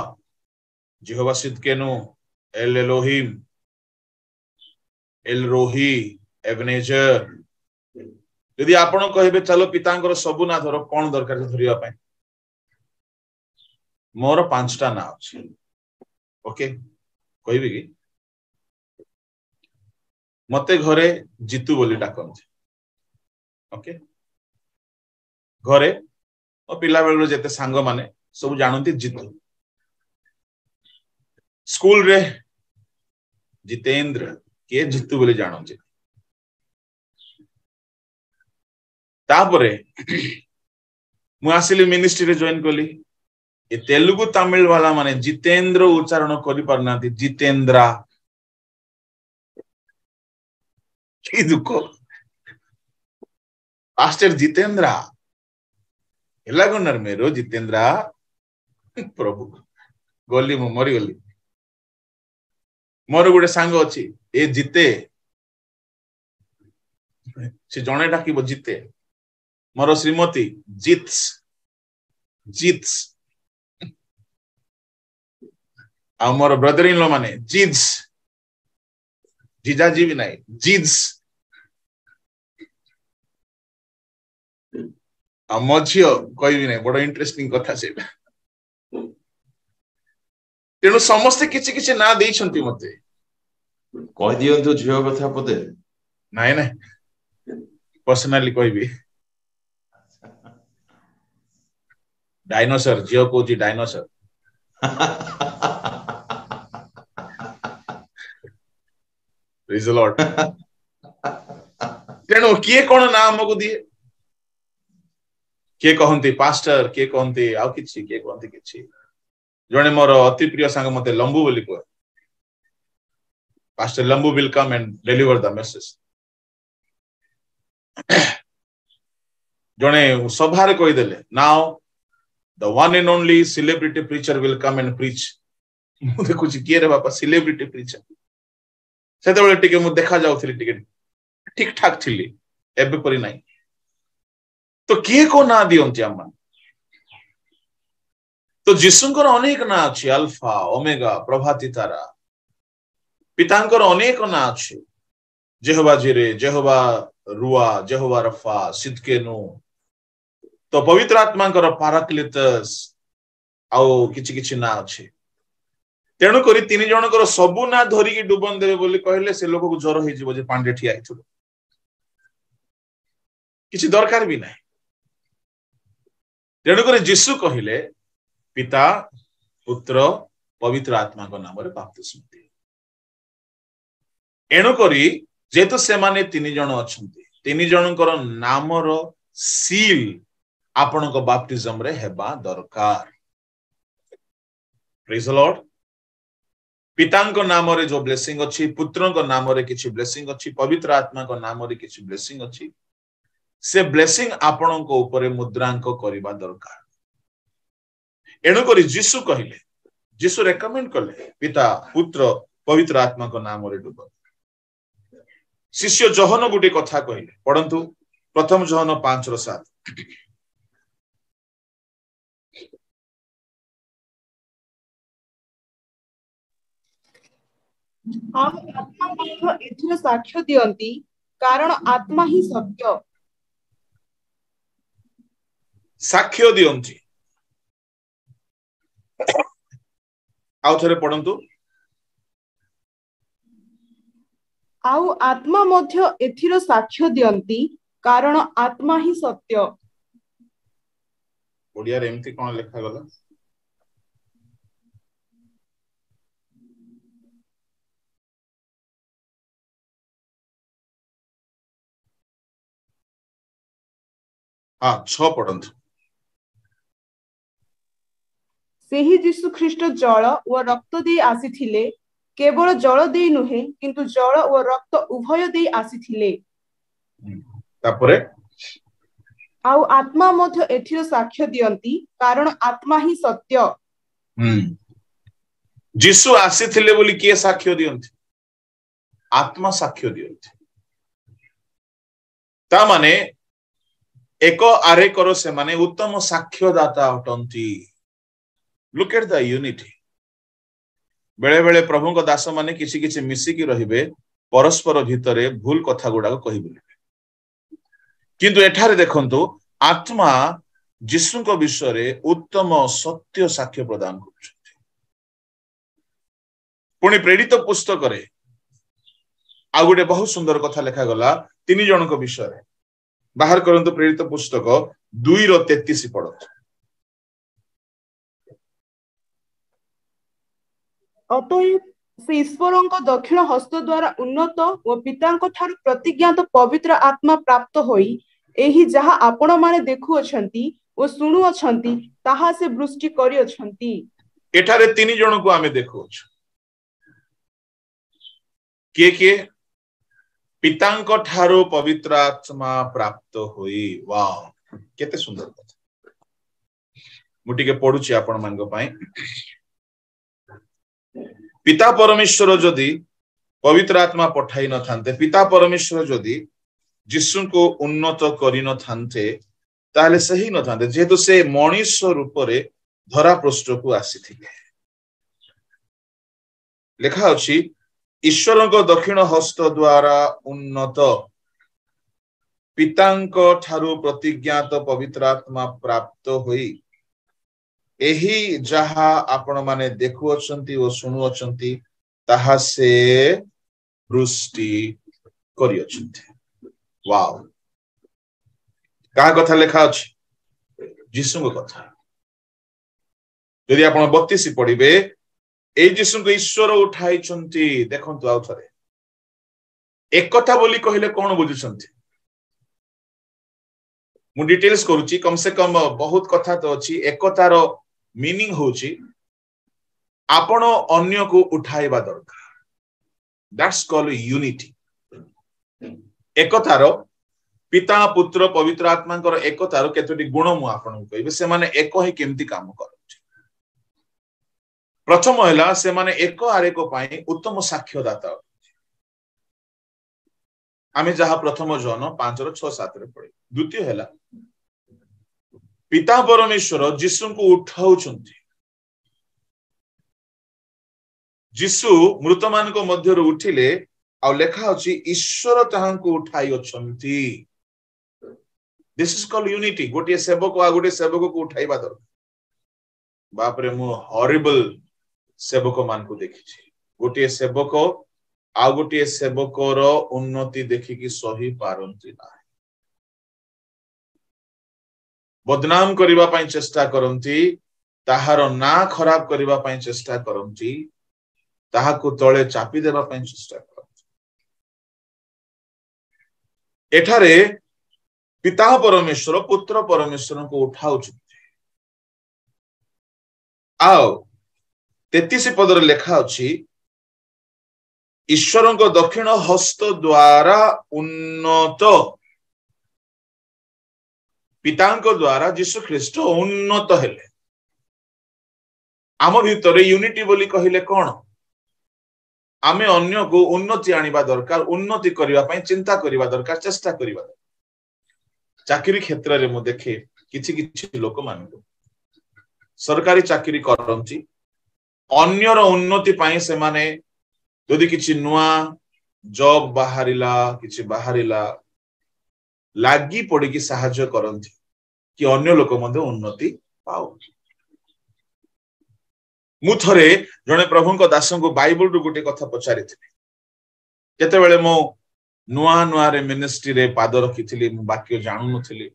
Jehovah Tsidkenu El Elohim El Roi Ebenezer यदि आपण कहबे चलो पितांकर सबु ना धर कौन दरकार धरिया पाए मोर 5टा ना अछि ओके कहबी कि मते घरे जीतू बोली डाकंती ओके घरे ओ पिला बेल जेते सांग माने सब जानती जीतू स्कूल रे जितेंद्र के जीतू बोली जानती तापरे मु आसिली मिनिस्ट्री रे जॉइन कली ए तेलुगु तमिल वाला माने जितेंद्र उच्चारण करि परना जितेंद्रा की दुख पास्टर जितेंद्रा एलागनर मेरो जितेंद्रा प्रभु गली मु मरी गली मोर गोटे सांग अछि ए जिते से जणे डाकिबो जिते मोर श्रीमती जित्स जित्स आ मोर ब्रदर इन लो माने जिद्स जीजा जी भी नहीं जिद्स आ मझियो कोई भी नहीं बड़ा इंटरेस्टिंग कथा से तेणु समस्ते किछि किछि ना देई छंती मते कह दियंतु झियो कथा पदे नहीं नहीं पर्सनली कहबी डायनासोर जियो कोजी डायनासोर प्रेज द लॉर्ड तेणु किए कौन ना हमको दिए किए कहंती पास्टर किए कहंती आउ किछि किए कहंती किछि जने मोर अति प्रिय संग मते लंबू बोली को pastor Lambu will come and deliver the message जने सभारे कहि देले now the one and only celebrity preacher will come and preach मु देखु छी के रे बापा celebrity preacher सेते बेले टिके मु देखा जाउथली टिके ठीक ठाक थिली एबे परी नाही तो किए को ना दियंती अम्मा तो जीसुंकर अनेक ना अछि अल्फा ओमेगा प्रभाती तारा पितांकर अनेक ना अछि जेहोवा जिरे जेहोवा रुआ जेहोवा रफा सिदकेनु तो पवित्र आत्मा पाराक्लिटस आउ किछि किछि ना अछि तेणु करी तीन जनकर सबु ना धरिकी डुबन देबे बोली कहले से लोक को ज्वर होई जिवो जे पांडे ठिया आइथुलो किछि दरकार भी नाही तेणु करी यीशु कहिले पिता पुत्र पवित्र आत्मा को नाम रे बाप्तिस्म दिए एणु करी जेतु से माने तीन जन अछंती तीन जनकर नाम रो सील आपण को बाप्तिज्म रे हेबा दरकार प्रेज द लॉर्ड पितांको नाम रे जो ब्लेसिंग अछि पुत्रन को नाम रे किछि ब्लेसिंग अछि पवित्र आत्मा को नाम रे किछि ब्लेसिंग अछि से ब्लेसिंग आपण को ऊपर मुद्रांक करबा दरकार एणु करी यीशु कहिले यीशु रेकमेंड करले पिता पुत्र पवित्र आत्मा को नाम रे डुब शिष्य जोहन गुटे कथा कहिले पढंतु प्रथम जोहन 5:7 हम आत्मा मात्र एथिरे साक्ष्य दियंती कारण आत्मा ही सत्य साक्ष्य दियंती आउ थरे पढंतु आउ आत्मा मध्य एथिरो साक्ष्य दियंती कारण आत्मा ही सत्य ओडिया रे एमती कोन लेखा गला हाँ 6 पढंतु सेही यीशु ख्रीष्ट जल व रक्त दे आसीथिले केवल जल दे नुहे किंतु जल व रक्त उभय दे आसीथिले तापरे आउ आत्मा मध्य एथिरो साक्ष्य दियंती कारण आत्मा ही सत्य यीशु आसीथिले बोली किए साक्ष्य दियंती आत्मा साक्ष्य दियंती ता माने एक आरे करो से माने उत्तम साक्ष्यदाता अटंती लुक एट द यूनिटी बेले बेले प्रभु को दास माने किसी किसी मिसी की रहिबे परस्पर भितरे भूल कथा गुडा को कहि बोलिबे किंतु एठारे देखंतु आत्मा यीशु को विषय रे उत्तम सत्य साक्ष्य प्रदान करछथि पुणी प्रेरित पुस्तक रे आ गुटे बहुत सुंदर कथा लिखा गला तीन जन को विषय रे बाहर करंतु प्रेरित पुस्तक 2:33 पढत अतएव से ईश्वरଙ୍କ दक्षिण हस्त द्वारा उन्नत व पिताଙ୍କ ठाରୁ प्रतिज्ञात पवित्र आत्मा प्राप्त होई एही जहा आपण माने देखु अछंती ओ सुनु अछंती ताहा से वृष्टि करी अछंती एठारे तीन जन को आमे देखु के पिताଙ୍କ ठाରୁ पवित्र आत्मा प्राप्त होई वाओ केते सुंदर कथा मुटिके पढुची आपण मानक पई पिता परमेश्वर जदि पवित्र आत्मा पठाई न थांते पिता परमेश्वर जदि यीशु को उन्नत करी न थांते ताले सही न थांते जेहेतु से मनुष्य रूप रे धरा पृष्ठ को आसीथिले लेखा अछि ईश्वर को दक्षिण हस्त द्वारा उन्नत पितांक ठारू प्रतिज्ञात पवित्र आत्मा प्राप्त होई एही जहा आपण माने देखु अछंती ओ सुनु अछंती ताहा से वृष्टि करी अछंती वाओ का कथा लेखा अछि यीशु को कथा यदि आपण 32 पढिबे ए यीशु को ईश्वर उठाई छंती देखंतु आउ थरे एक कथा बोली कहिले कोन बुझुछंती मु डिटेल्स करूची कम से कम बहुत कथा तो अछि एकतार मीनिंग होची आपण अन्य को उठाइबा दरकार दैट्स कॉल्ड यूनिटी एकतार पिता पुत्र पवित्र आत्मा कर एकतार केतोटी गुण मु आपण को कहबे से माने एक ही केमती काम करछि प्रथम हैला से माने एक आरे को पाई उत्तम साक्ष्यदाता आमे जहा प्रथम जन 5:6-7 रे पढे द्वितीय हैला पिता परमेश्वर यीशु को उठाउछंती यीशु मृत मान को मध्य उठिले आ लेखा अछि ईश्वर ताहां को उठाई अछंती दिस इज कॉल्ड यूनिटी गोटे सेवक आ गोटे सेवक को उठाइबा दर बाप रे मु हॉरिबल सेवक मान को देखिछि गोटे सेवक आ गोटे सेवक रो उन्नति देखि कि सही पारंती ना बदनाम करिबा पई चेष्टा करंती ताहार ना खराब करिबा पई चेष्टा करंती ताहा को तळे चापी देबा पई चेष्टा करंती एठारे पिता परमेश्वर पुत्र परमेश्वर को उठाउछथि आओ 33 पदर लेखा अछि ईश्वर को दक्षिण हस्त द्वारा उन्नत पितांक द्वारा यीशु ख्रीष्ट उन्नत हेले आम भितरे यूनिटी बोली कहिले कोन आमे अन्य को उन्नति आनिबा दरकार उन्नति करिबा पई चिंता करिबा दरकार चेष्टा करिबा चाकरी क्षेत्र रे मु देखे किछि किछि लोक मान सरकारी चाकरी करंती अन्यर उन्नति पई से माने यदि किछि नुआ जॉब बाहरिला किछि बाहरिला लागी पड़ी की सहाय्य करंती कि अन्य लोक मध्य उन्नति पाओ। मु थरे जने प्रभु को दास को बाइबल रु गोटे कथा पचारि केते बेले मो नुआ नुआ रे मिनिस्ट्री रे पाद रखिथिली मु वाक्य जानु नथिली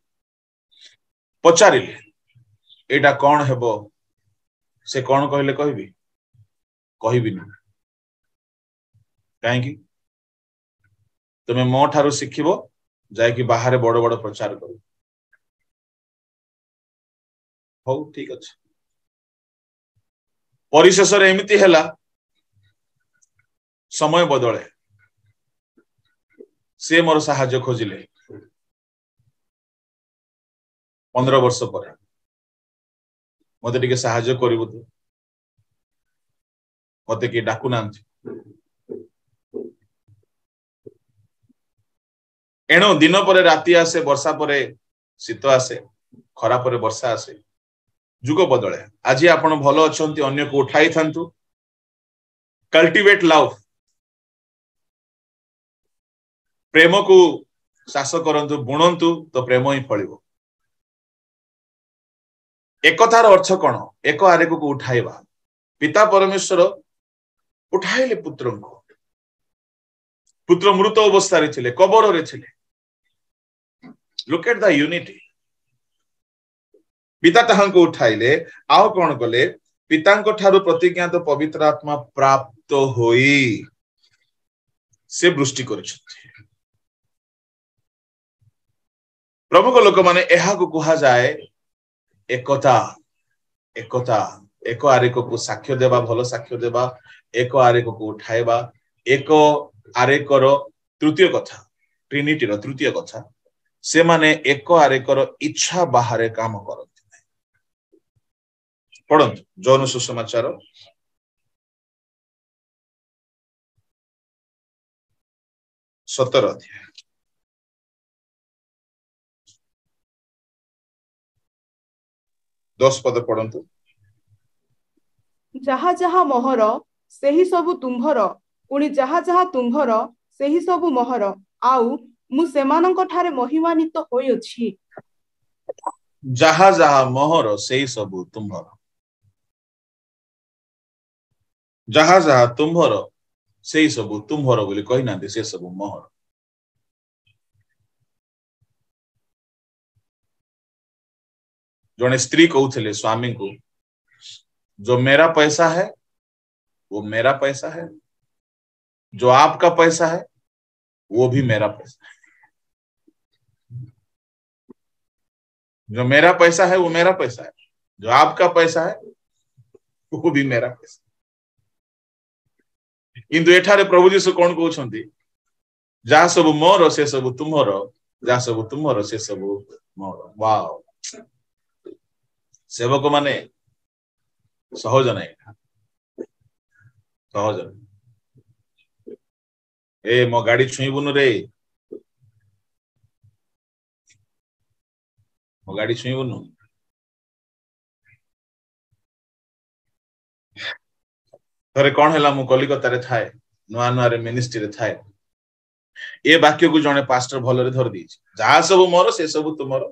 पचारिले एटा कोन हेबो से कोन कहले कहबी ना काहे कि तुमे मो ठारू शिखिबो जाय कि बाहर बड़ बड़ प्रचार करू। हो ठीक अछि परिशेष रे एमिति हैला समय बदले से मोर साहाय्य खोजिले 15 वर्ष पर मते टिके साहाय्य करिवो तू मते कि डाकू नांती एणो दिन पर राति आसे वर्षा पर शीत आसे खरा पर वर्षा आसे जुग बदले आज आपण भलो अछंती अन्य को उठाई थांतु कल्टिवेट लव प्रेम को शास करंतु बुणंतु तो प्रेम ही फलिबो। एकतार अर्थ कौन एक आरेक को उठाइबा पिता परमेश्वर उठाइले पुत्र को पुत्र मृत अवस्था रे थिले कबर रे थिले लुक एट द यूनिटी पिता ताहांको उठाइले आउ कौन कले पितांको ठारू प्रतिज्ञात पवित्र आत्मा प्राप्त होई से वृष्टि करिसथि। प्रभु को लोक माने एहा को कहा जाए एकता एकता एक आरेक को साक्ष्य देबा भलो साक्ष्य देबा एक आरेक को उठाइबा एक आरेकर तृतीय कथा ट्रिनिटी रो तृतीय कथा से माने एक आरेकर इच्छा बाहरे काम करत पढ़ंतु जौन सुसमाचार 17 अध्याय 10 पद पढ़ंतु। जहा जहा मोहर सेही सबु तुम्भर पुणी जहा जहा तुम्भर सेही सबु मोहर आउ मु सेमानंक ठारे महिमान्वित होइछि। जहा जहा मोहर सेही सबु तुम्भर जहा जहा तुम्भर सेही सबु तुम्भर बोली कहि नांती से सबु मोहर। जने स्त्री कहूଥିଲେ स्वामी को जो मेरा पैसा है वो मेरा पैसा है जो आपका पैसा है वो भी मेरा पैसा है जो मेरा पैसा है वो मेरा पैसा है जो आपका पैसा है वो भी मेरा पैसा। किंतु एठारे प्रभु जीशु कोन कहउछंती जा सब मोर से सब तुमर जा सब तुमर से सब मोर। वाओ सेवक माने सहज नहीं सहज ए मो गाड़ी छुईबुनु रे मो गाड़ी छुईबुनु थरे कौन हैला मु कलिकता रे थाए नुआ नुआ रे मिनिस्ट्री रे थाए ए वाक्य को जने पास्टर भलो रे धर दीछि जा सब मोर से सब तुमर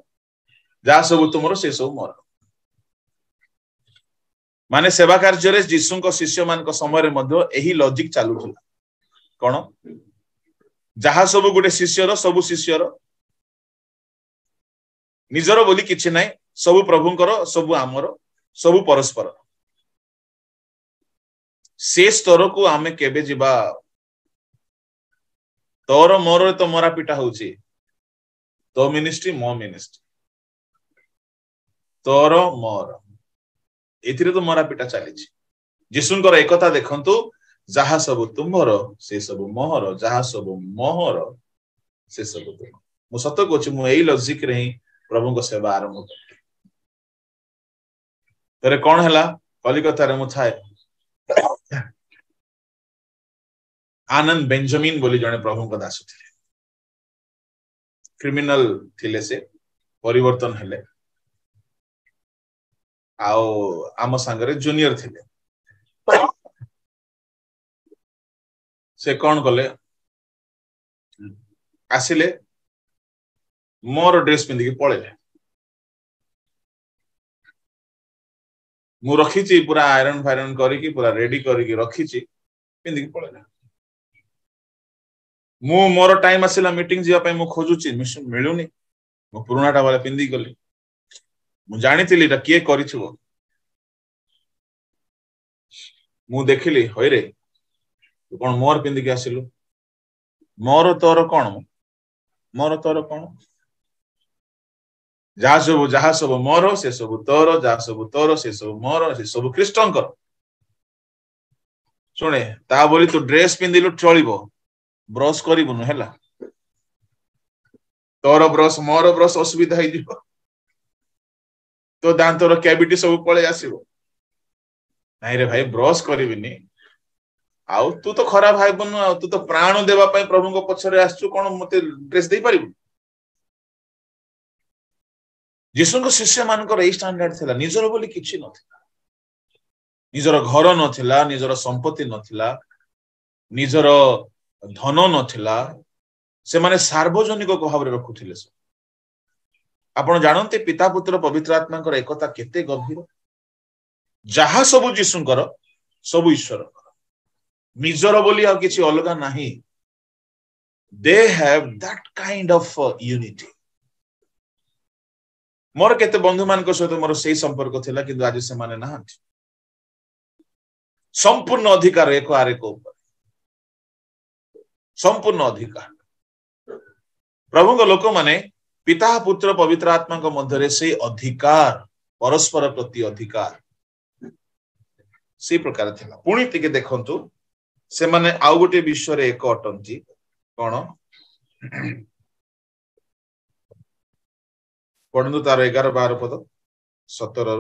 जा सब तुमर से सब मोर माने सेवा कार्य रे यीशु को शिष्य मान को समय रे मध्य एही लॉजिक चालू थला कोन जहा सब गुटे शिष्यर सब शिष्यर निजरो बोली किछि नै सब प्रभुंकर सब आमर सब परस्पर से स्तर को आमे केबे जिबा तोर मोर तो मोरा पिटा होउची तो मिनिस्ट्री मो मिनिस्ट्री तोर मोर एथिरे तो मोरा पिटा चली जीशुंकर एकता देखंतु जहा सब तुमर से सब मोहर जहा सब मोहर से सब तुम मु सत कहूँ मु एई लॉजिक रे ही प्रभु को सेवा आरंभ कर तरे कौन हैला कलिकता रे मु थाए आनंद बेंजामिन बोली जने प्रभु को दास थिले क्रिमिनल थिले से परिवर्तन हेले आओ आम सांगरे जूनियर थिले से कौन कले आसिले मोर ड्रेस पिंदी के पळेले मु रखी पूरा आयरन फायरन करके पूरा रेडी करके रखी पिंधि पड़ेगा मु मोर टाइम आसला मीटिंग जीवा मु खोजुची मिलूनी मो पुराणाटा वाला पिंधि गली मु जानी किए करिथिबो मु देखिली होइरे तू कौन मोर पिंधि के आसिलु मोर तोर कौन जहा सब मोर से सब तोर जहा सब तोर से सब मोर से सब ख्रीष्टंकर शुणे ता बोली तू ड्रेस पिंधिलु चलिबो ब्रश करिबुनु हैला तोर ब्रश मोर ब्रश असुविधा हो जिवो तो दांतर कैविटी सब पळे आसीबो नहीं रे भाई ब्रश करिबिनी आउ तू तो खराब भाईबनु आ तू तो प्राण देवा पई प्रभु को पछरे आसछु कोन मते ड्रेस देई पारिबु यीशु को शिष्य मानकर ए स्टैंडर्ड थिला निजर बोली किछि नथिला निजर घर नथिला निजर संपत्ति नथिला निजर धन नथिला से माने सार्वजनिक भाव रे रखुथिले आपण जानते पिता पुत्र पवित्र आत्मा एकता केते गभीर जहा सब यीशुंकर सब ईश्वर निजर बोली आ किछि अलगा नाही they have that kind of unity मोर केते बंधु मान को सहित मोर सेही संपर्क थिला किंतु आज से माने ना संपूर्ण अधिकार एक आरे को ऊपर संपूर्ण अधिकार प्रभु को लोक माने पिता पुत्र पवित्र आत्मा को मध्य रे से अधिकार परस्पर प्रति अधिकार से प्रकार थिला पुणी तिके देखंतु से माने आउ गोटे विश्व रे एक अटंती कोन पढ़ु तार 11-12 पद 17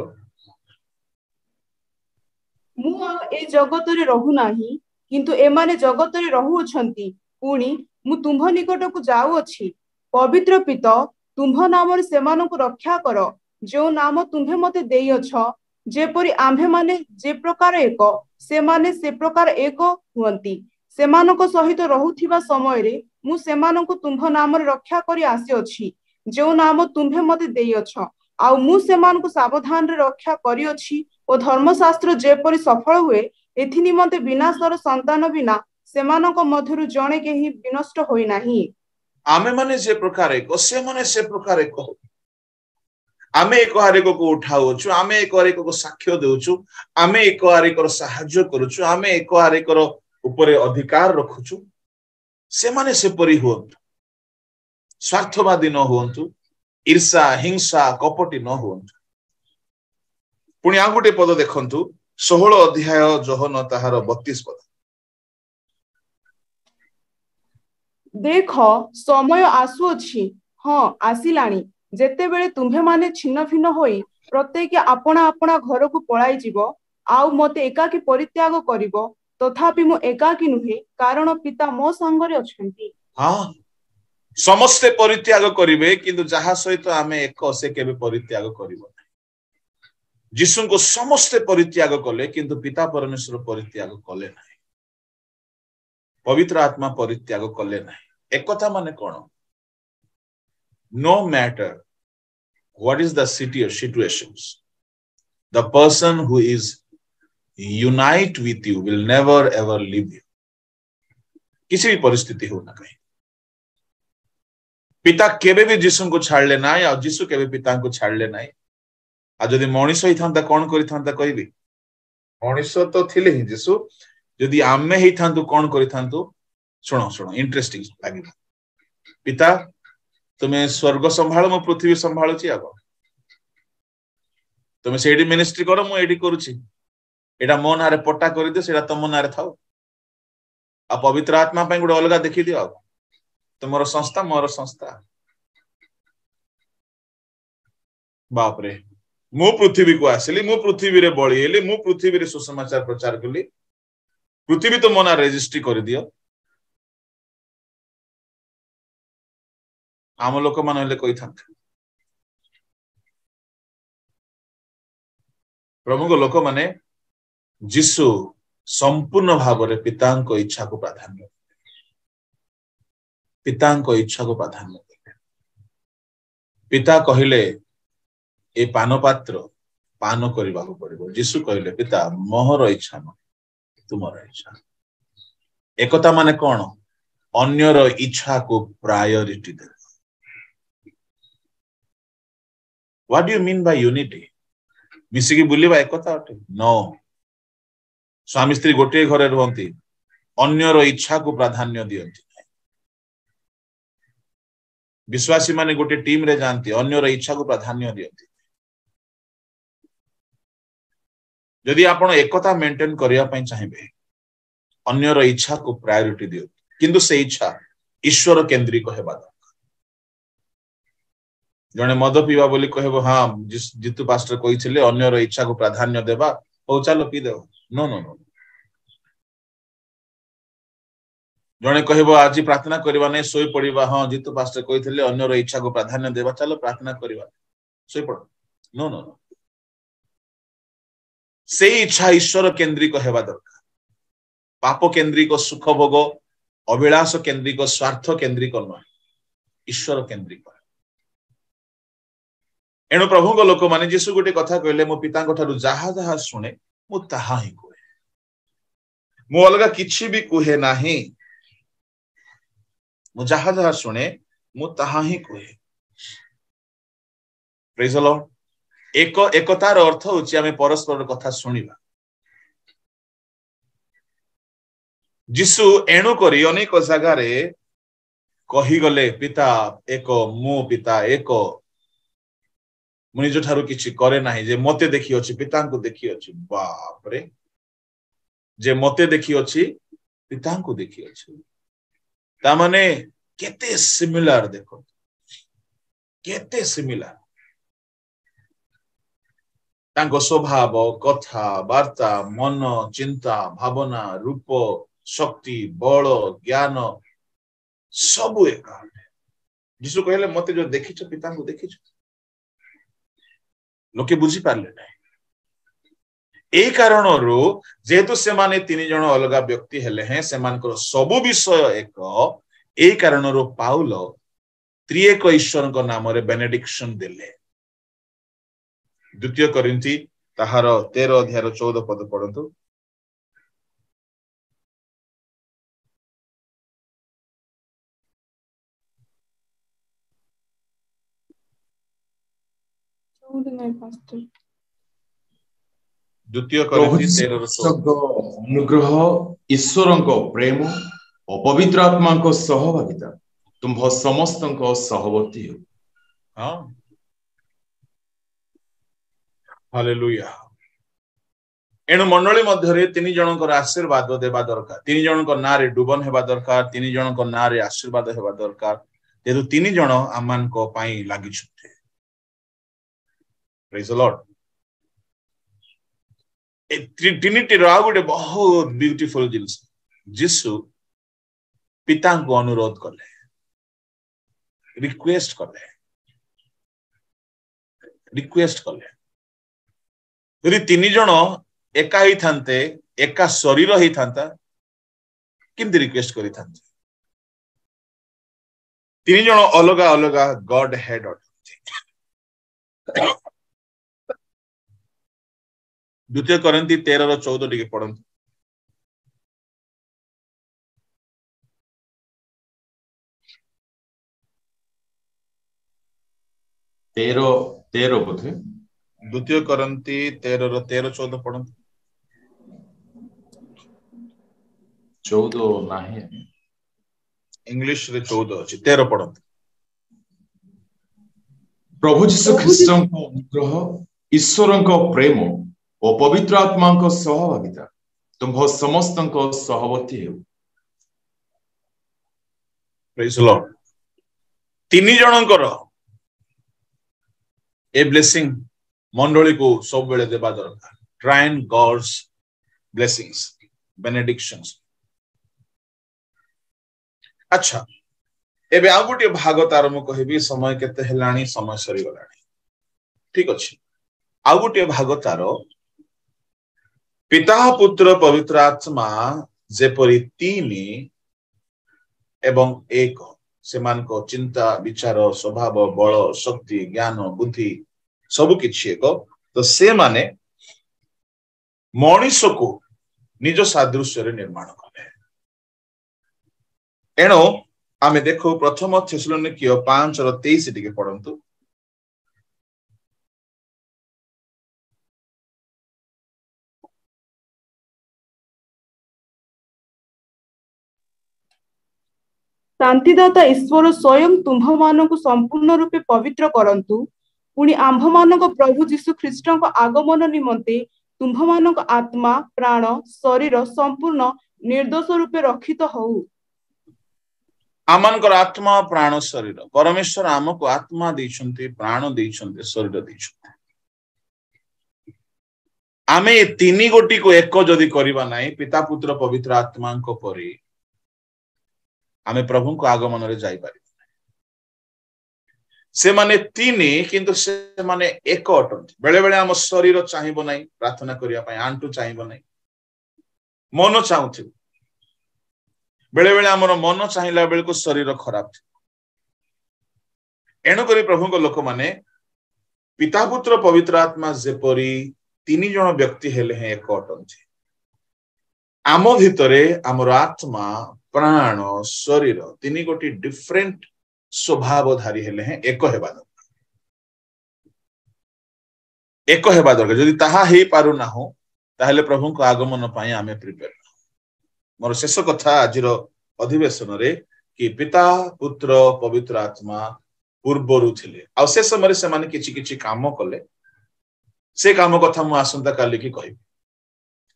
मु ए जगत रे रहु नाही किंतु एमाने जगत रे रहु अछंती पुणी मु तुम्भ निकट को जाऊ अछि पवित्र पिता तुम्भ नाम रे सेमान को रक्षा कर जो नाम तुम्भे मते देई अछ जेपरि आम्भे माने जे प्रकार एक से माने से प्रकार एक हुंती सेमान को सहित रहुथिबा समय रे मु सेमान को तुम्भ नाम रे रक्षा करी आसी अछि जो नाम तुम्भे मते देई अछ आ मु सेमान को सावधान रे रक्षा करी अछि ओ धर्मशास्त्र जेपरि सफल हुए एथि निमंते विनाशर संतान बिना सेमान को मधुरु जणे केही विनष्ट होई नाही आमे माने जे प्रकार एक से माने से प्रकार एक आमे एक आरेक को उठाउछु आमे एक आरेक को साक्ष्य देउछु आमे एक आरेक को सहाय्य करूछु आमे एक आरेक को ऊपर अधिकार रखुछु से माने से परि होंतु स्वार्थवादी न होंतु ईर्षा हिंसा कपटी न होंतु पुणी आ गोटे पद देखंतु 16 अध्याय जोहन ताहार 32 पद देख समय आसु अछि हां आसिलाणी जेते बेले तुम्भे माने छिन्न भिन्न होई प्रत्येक आपणा आपणा घर को पळाई जीवो आउ मते एकाकी परित्याग करिवो तथापि मु एकाकी नुहे कारण पिता मो संगरे अछंती हां समस्त परित्याग करिवे किंतु जहा सहित आमे एक से केबे परित्याग करिवो यीशु को समस्त परित्याग कले किंतु पिता परमेश्वर परित्याग कले नाही पवित्र आत्मा परित्याग कले नाही एक कथा माने कोन no matter what is the situations the person who is unite with you will never ever leave you किसी भी परिस्थिति हो ना कहीं पिता केबे भी यीशु को छाड़ले ना या यीशु केबे पिता को छाड़ले ना आ जदि मनुष्य ही थांता कौन करि थांता कहबी मनुष्य तो थिले ही यीशु जदि आमे ही थांतु कौन करि थांतु सुनो सुनो इंटरेस्टिंग लागिला पिता तुम्हें स्वर्ग संभाल मो पृथ्वी संभालुची आगो तुम्हें सेडी मिनिस्ट्री करो मु एडी करूची एडा मो नारे पट्टा करि दे सेडा तम नारे थाओ आ पवित्र आत्मा पे गुड अलगा देखि दियो तुमरो संस्था मोर संस्था बाप रे मु पृथ्वी को आसली मु पृथ्वी रे बळी हेली मु पृथ्वी रे सुसमाचार प्रचार कली पृथ्वी तो मोना रजिस्ट्री कर दियो आम लोक मान कही था प्रभु को लोक माने जीशु संपूर्ण भाव में पिता इच्छा को प्राधान्य पिता इच्छा को प्राधान्य पिता कहले ए पान पात्र पान करने को पड़ो। यीशु कहले पिता मोहर इच्छा न तुमर इच्छा। एकता माने कौन? अन्यर इच्छा को प्रायोरिटी दे। What do you mean by unity? मिसिकी बुलिबा एकता अटे? नो। स्वामी स्त्री गोटे घरे रहती, अन्यर इच्छा को प्राधान्य दियंती। विश्वासी माने गोटे टीम रे जानती, अन्यर इच्छा को प्राधान्य दियंती। यदि आपण एकता मेंटेन करिया पई चाहिबे, अन्यर इच्छा को प्रायोरिटी दियो, किंतु से इच्छा ईश्वर केंद्रित हेबा दरकार। जने मद पीवा बोली कहबो हाँ जितु पास्टर कहिथिले अन्यर इच्छा को प्राधान्य देबा, हो चलो पी देबो। No no no. जने कहबो आज प्रार्थना करबा नै सोई पड़ीबा, हाँ जितु पास्टर कहिथिले अन्यर इच्छा को प्राधान्य देबा, चलो प्रार्थना करबा सोई पड़। No no no. से इच्छा ईश्वर केंद्रित हेबा दरकार। पाप केंद्रिक सुख भोग, अभिलाष केंद्रिक, स्वार्थ केंद्रिक न, ईश्वर केंद्रिक। एणु प्रभु को लोक माने जीसु गोटे कथा कहले, मो पिता ठारू जहा जहा शुणे मु ताहा ही कहे, मु अलगा किछि भी कहे नाही। मु जहा जहा शुणे मु ताहा ही कहे। Praise the Lord. एकतार अर्थ होछि आमे परस्पर कथा सुनिबा। जीसु एणु करी अनेक जगह रे कही गले पिता एक, मो पिता एक, मु निज ठारू किछि करे नाही, जे मते देखि अछि पिता को देखि अछि। बाप रे, जे मते देखि अछि पिता को देखि अछि। ता माने केते सिमिलर, देखो केते सिमिलर तांको स्वभाव, कथा वार्ता, मन, चिंता, भावना, रूप, शक्ति, बल, ज्ञान सब एक। जीसु कहले मते जो देखिछ पिता को देखिछ। लोके बुझी पारले नहीं। ए कारण रो जेहेतु से माने तीन जन अलग व्यक्ति हेले हैं, से मानकर सब विषय एक। ए कारण रो पाउल त्रिएक ईश्वर को नाम रे बेनेडिक्शन देले। द्वितीय कोरिन्थी ताहार 13 अध्याय 14 पद पढ़ंतु। द्वितीय कोरिन्थी 13 अनुग्रह, ईश्वरଙ୍କ प्रेम और पवित्र आत्मा को सहभागिता तुम्भ समस्तଙ୍କ सहवर्ती हो। हाँ, हालेलुया। एणु मंडली मध्य तीन जनकर आशीर्वाद देवा दरकार। तीन जनक ना रे डुबन हेबा दरकार। तीन जनक ना रे आशीर्वाद हेबा दरकार। जेतु तीन जन आमान को पाई लागि छथि। Praise the Lord. A Trinity रा गुटे बहुत ब्यूटीफुल जिंस। जीसु पिता को अनुरोध कले, रिक्वेस्ट कले, रिक्वेस्ट कले। यदि तीन जन एका ही थांते, एका शरीर ही थांता, किंतु रिक्वेस्ट करी थांते। तीन जन अलग अलग गॉड हेड अटंती। द्वितीय कोरिन्थी 13:14 टिके पढ़ंतु। तेरह बोधे। द्वितीय कोरिन्थी 13:14 पढ़ंतु। 14 नाही, इंग्लिश रे 14 अछि, 13 पढ़ंतु। प्रभु जीसु ख्रीष्टଙ୍କ अनुग्रह, ईश्वरଙ୍କ प्रेम और पवित्र आत्माଙ୍କ सहभागिता तुम्भ समस्तଙ୍କ सहवर्ती हो। Praise the Lord. तीन जनकर ए ब्लेसिंग मंडली को सब बेले देबा दरकार। ट्राइन गॉड्स ब्लेसिंग्स, बेनेडिक्शंस। अच्छा, एबे आ गुटे भाग तार मु कहबी। समय केते हेलाणी, समय सरी गलाणी। ठीक अछि। आ गुटे भाग तार पिता पुत्र पवित्र आत्मा जेपरि तीन एवं एक, सेमान को चिंता, विचार, स्वभाव, बल, शक्ति, ज्ञान, बुद्धि सब किछि एक। तो से माने मनीष को निज सादृश्य निर्माण कले। एणु आमे देखो प्रथम थेसलोनिकीय 5:23 टिके पढ़ंतु। शांतिदाता ईश्वर स्वयं तुम्भ मानक संपूर्ण रूपे पवित्र करंतु पुणी आंभ मानक प्रभु जीशु ख्रीष्ट आगमन निमंते तुम्भ मानक आत्मा प्राण शरीर संपूर्ण निर्दोष रूपे रक्षित हऊ। आमनकर आत्मा प्राण शरीर परमेश्वर आमको आत्मा देइछन्ते प्राण देइछन्ते शरीर देइछन्ते। आमे तीनी गोटी को एक जदि करिबा नाही पिता पुत्र पवित्र आत्मा को परि आमे प्रभु को आगमन रे जाई पारि से माने तीनी किंतु से माने एक अटंती। बेले बेले आम शरीर चाहिबो नाही प्रार्थना करिया पई आंटू चाहिबो नाही मन चाहुथि बेले बेले आमर मन चाहिला बेले को शरीर खराब थी। एणु करी प्रभु को लोक माने पिता पुत्र पवित्र आत्मा जेपरी तीन जन व्यक्ति हेले हैं एक अटंती। आम भितरे आमर आत्मा प्राण शरीर तीन गोटी डिफरेंट स्वभावधारी हेले हैं एक हेबा दरकार। एक हेबा दरकार जदि ताहा हेई पारु ना हो ताहेले प्रभु को आगमन पाई आमे प्रिपेयर। मोर शेष कथा आजिर अधिवेशन रे कि पिता पुत्र पवित्र आत्मा पूर्वरु थिले आ से समय से माने किछि किछि काम कले से काम कथा मु आसंता काली की कहिबी।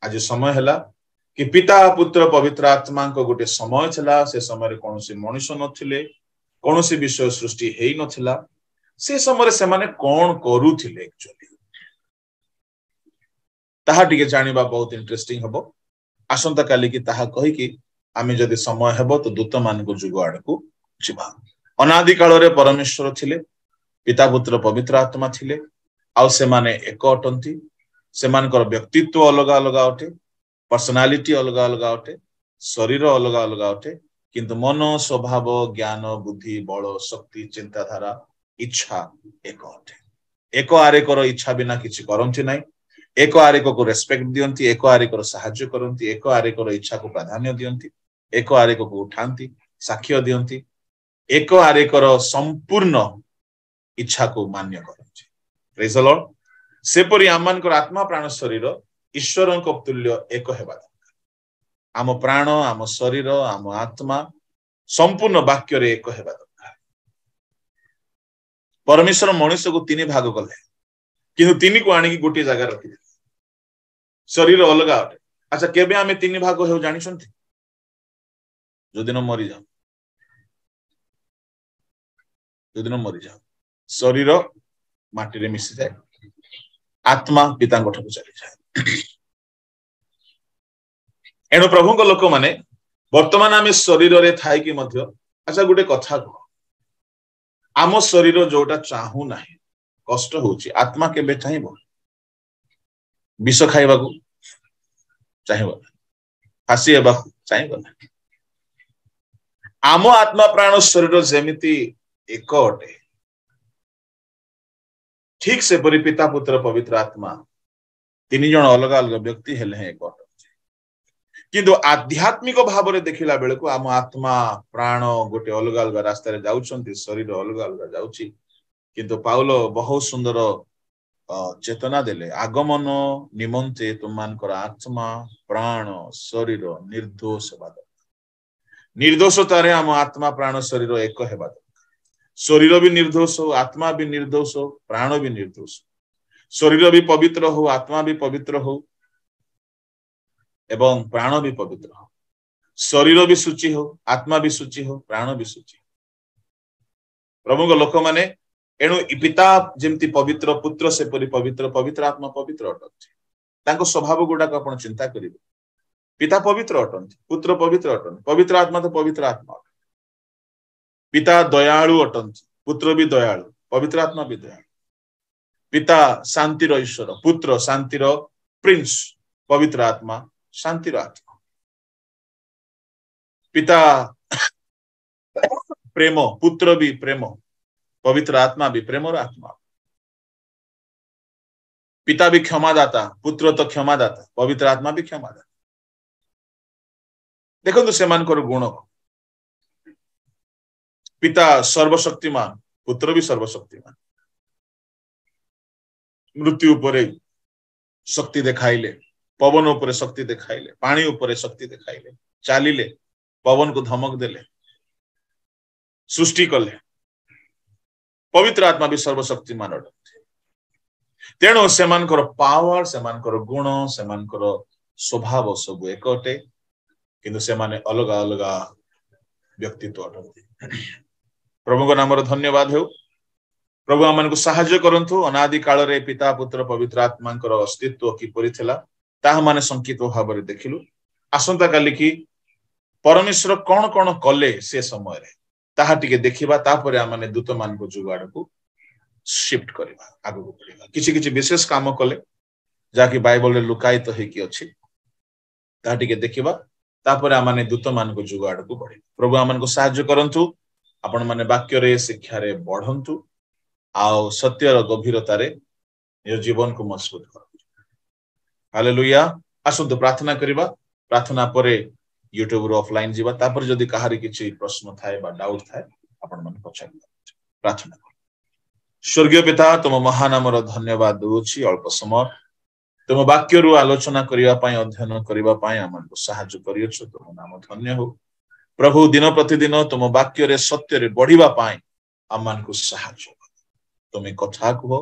आज समय हैला कि पिता पुत्र पवित्र आत्मा को गोटे समय थिला से समय रे कोनोसी मनुष्य नथिले कोनोसी विषय सृष्टि हेई नथिला से समय रे से माने कोन करूथिले एक्चुअली ताहा टिके जानिबा बहुत इंटरेस्टिंग हबो। आसंता काली की ताहा कहि कि आमे जदि समय हेबो तो दूत मान को जुग आड़ को जिबा। अनादि काल रे परमेश्वर थिले पिता पुत्र पवित्र आत्मा थिले आ से माने एक अटंती। से मानकर व्यक्तित्व अलग अलग अटे पर्सनालिटी अलग अलग अटे शरीर अलग अलग अटे किंतु मन स्वभाव ज्ञान बुद्धि बल शक्ति चिंताधारा इच्छा एक अटे। एक आरेकर इच्छा बिना किछि करंती नाही। एक आरेक को रेस्पेक्ट दियंती एक आरेकर साहाय्य करंती एक आरेकर इच्छा को प्राधान्य दियंती एक आरेक को उठांती साक्ष्य दियंती एक आरेकर संपूर्ण इच्छा को मान्य करंती। Praise the Lord. सेपरि आमनकर आत्मा प्राण शरीर ईश्वर को तुल्य एक हेबा दरकार। आम प्राण आम शरीर आम आत्मा संपूर्ण वाक्य रे एक हेबा दरकार। परमेश्वर मनुष्य को तीन भाग कले किंतु तीन को आनी गोटे जगह रखी शरीर अलग अटे। अच्छा केबे आमे तीन भाग हो जानि छथि जो दिन मरि जाऊ शरीर माटी रे मिसि जाए आत्मा पिता ठू चली जाए। एणु प्रभु को लोक माने वर्तमान आमे शरीर रे थाई कि मध्य अच्छा गोटे कथा कह आम शरीर जोटा चाहू नाही कष्ट होची आत्मा केबे चाहिबो विष खाइबा को चाहिबो फांसी हेबा को चाहिबो ना। आम आत्मा प्राण शरीर जेमिति एक अटे ठीक से परि पिता पुत्र पवित्र आत्मा तीन जन अलग अलग व्यक्ति हेले हैं एक अटे किंतु आध्यात्मिक भाव रे देखिला बेले को आम आत्मा प्राण गोटे अलग अलग रास्ता रे जाउछंती शरीर अलग अलग जाउची किंतु पाउल बहुत सुंदर चेतना देले आगमन निमंते तुममानकर आत्मा प्राण शरीर निर्दोष हेबा दरकार। निर्दोषतारे आम आत्मा प्राण शरीर एक हेबा दरकार। शरीर भी निर्दोष हो आत्मा भी निर्दोष हो प्राण भी निर्दोष शरीर भी पवित्र हो आत्मा भी पवित्र हो एवं प्राण भी पवित्र हो शरीर भी शुचि हो आत्मा भी शुचि हो प्राण भी शुचि हो। प्रभु को लोक माने एणु पिता जेमती पवित्र पुत्र से परि पवित्र पवित्र आत्मा पवित्र अटंती तांको स्वभाव गुडाक आपण चिंता करिवे। पिता पवित्र अटंती पुत्र पवित्र अटंती पवित्र आत्मा तो पवित्र आत्मा पिता दयालु अटंती पुत्र भी दयालु पवित्र आत्मा भी दयालु पिता शांतिर ईश्वर पुत्र शांतिर प्रिंस पवित्र आत्मा शांतिर आत्मा पिता प्रेम पुत्र भी प्रेम पवित्र आत्मा भी प्रेमर आत्मा। पिता भी क्षमादाता, पुत्र तो क्षमादाता, पवित्र आत्मा भी क्षमादाता। देखो से गुण, पिता सर्वशक्तिमान, पुत्र भी सर्वशक्तिमान। मृत्यु उपरे शक्ति देखाइले, पवन उपरे शक्ति देखाइले, पानी उपरे शक्ति देखाइले, चालिले, पवन को धमक देले, सृष्टि कले। पवित्र आत्मा भी सर्वशक्तिमान अटंती। तेणु सेमानकर पावर, सेमानकर गुण, सेमानकर स्वभाव सब एक अटे, किंतु सेमाने अलग अलग व्यक्तित्व अटंती। प्रभु को नाम धन्यवाद हो। प्रभु आम को साहाय्य करंतु। अनादि काल रे पिता पुत्र पवित्र आत्मा अस्तित्व किपरि थिला ताहा माने संकित भाव में देखिलु। आसंता काली की परमेश्वर कौन कौन कले से समय रे ताहा टिके देखिबा, तापरे आम दूत मान को जुगाड़ को शिफ्ट करबा, आगु को बढ़िबा। किछि किछि विशेष काम कले जाकि बाइबल रे लुकायित हेकि अछि, ताहा टिके देखिबा, तापरे आम दूत मान को जुगाड़ को बढ़िबा। प्रभु आम को साहाय्य करंतु। आपण माने वाक्य रे शिक्षा रे बढ़ंतु, आओ सत्यर गभीरता रे यो जीवन को मजबूत करंतु। हालेलुया। आसंतु प्रार्थना करिबा। प्रार्थना परे यूट्यूब रो ऑफलाइन जीवा, तापर जदी कहारी किछि प्रश्न थाए बा डाउट थाए आपण माने पछाइबा। प्रार्थना कर। स्वर्गीय पिता, तुम महानामर धन्यवाद दोछि। अल्प समय तुम वाक्य रु आलोचना करिवा पई, अध्ययन करिवा पई हमन साहाय्य करियछ। तुम नाम धन्य हो प्रभु। दिन प्रतिदिन तुम वाक्य रे सत्य रे बढ़िवा पई हमन को साहाय्य कर। तुम्हें कथा कह,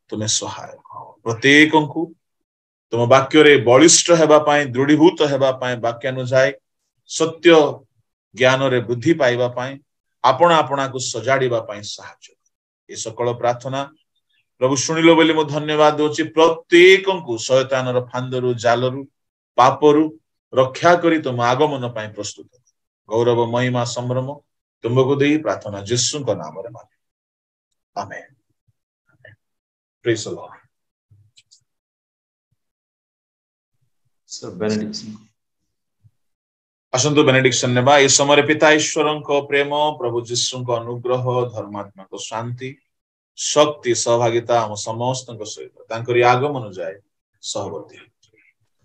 तुम्हें सहायक हो। प्रत्येक को तुम वाक्य रे बलिष्ठ हेबा पई, दृढ़ीभूत हेबा पई, वाक्यानुसार सत्य ज्ञान रे वृद्धि पाइबा पई, आपण आपणा को सजाड़ीबा पई साहाय्य। ये सकल प्रार्थना प्रभु सुनिलो बोली मो धन्यवाद दोछि। प्रत्येक को शैतान रो फांदरु, जालरु, पापरु रक्षा करी तुम आगमन पई प्रस्तुत। गौरव महिमा संभ्रम तुमको देई प्रार्थना यीशु को नाम रे मांगे, amen. Praise the Lord. Sir, benediction. असंतु बेनेडिक्शन नेबा। ए समय पिता ईश्वर को प्रेम, प्रभु यीशु को अनुग्रह, धर्मात्मा को शांति, शक्ति, सहभागिता हम समस्त सहित तांकरी आगमन जाए सहवर्ती।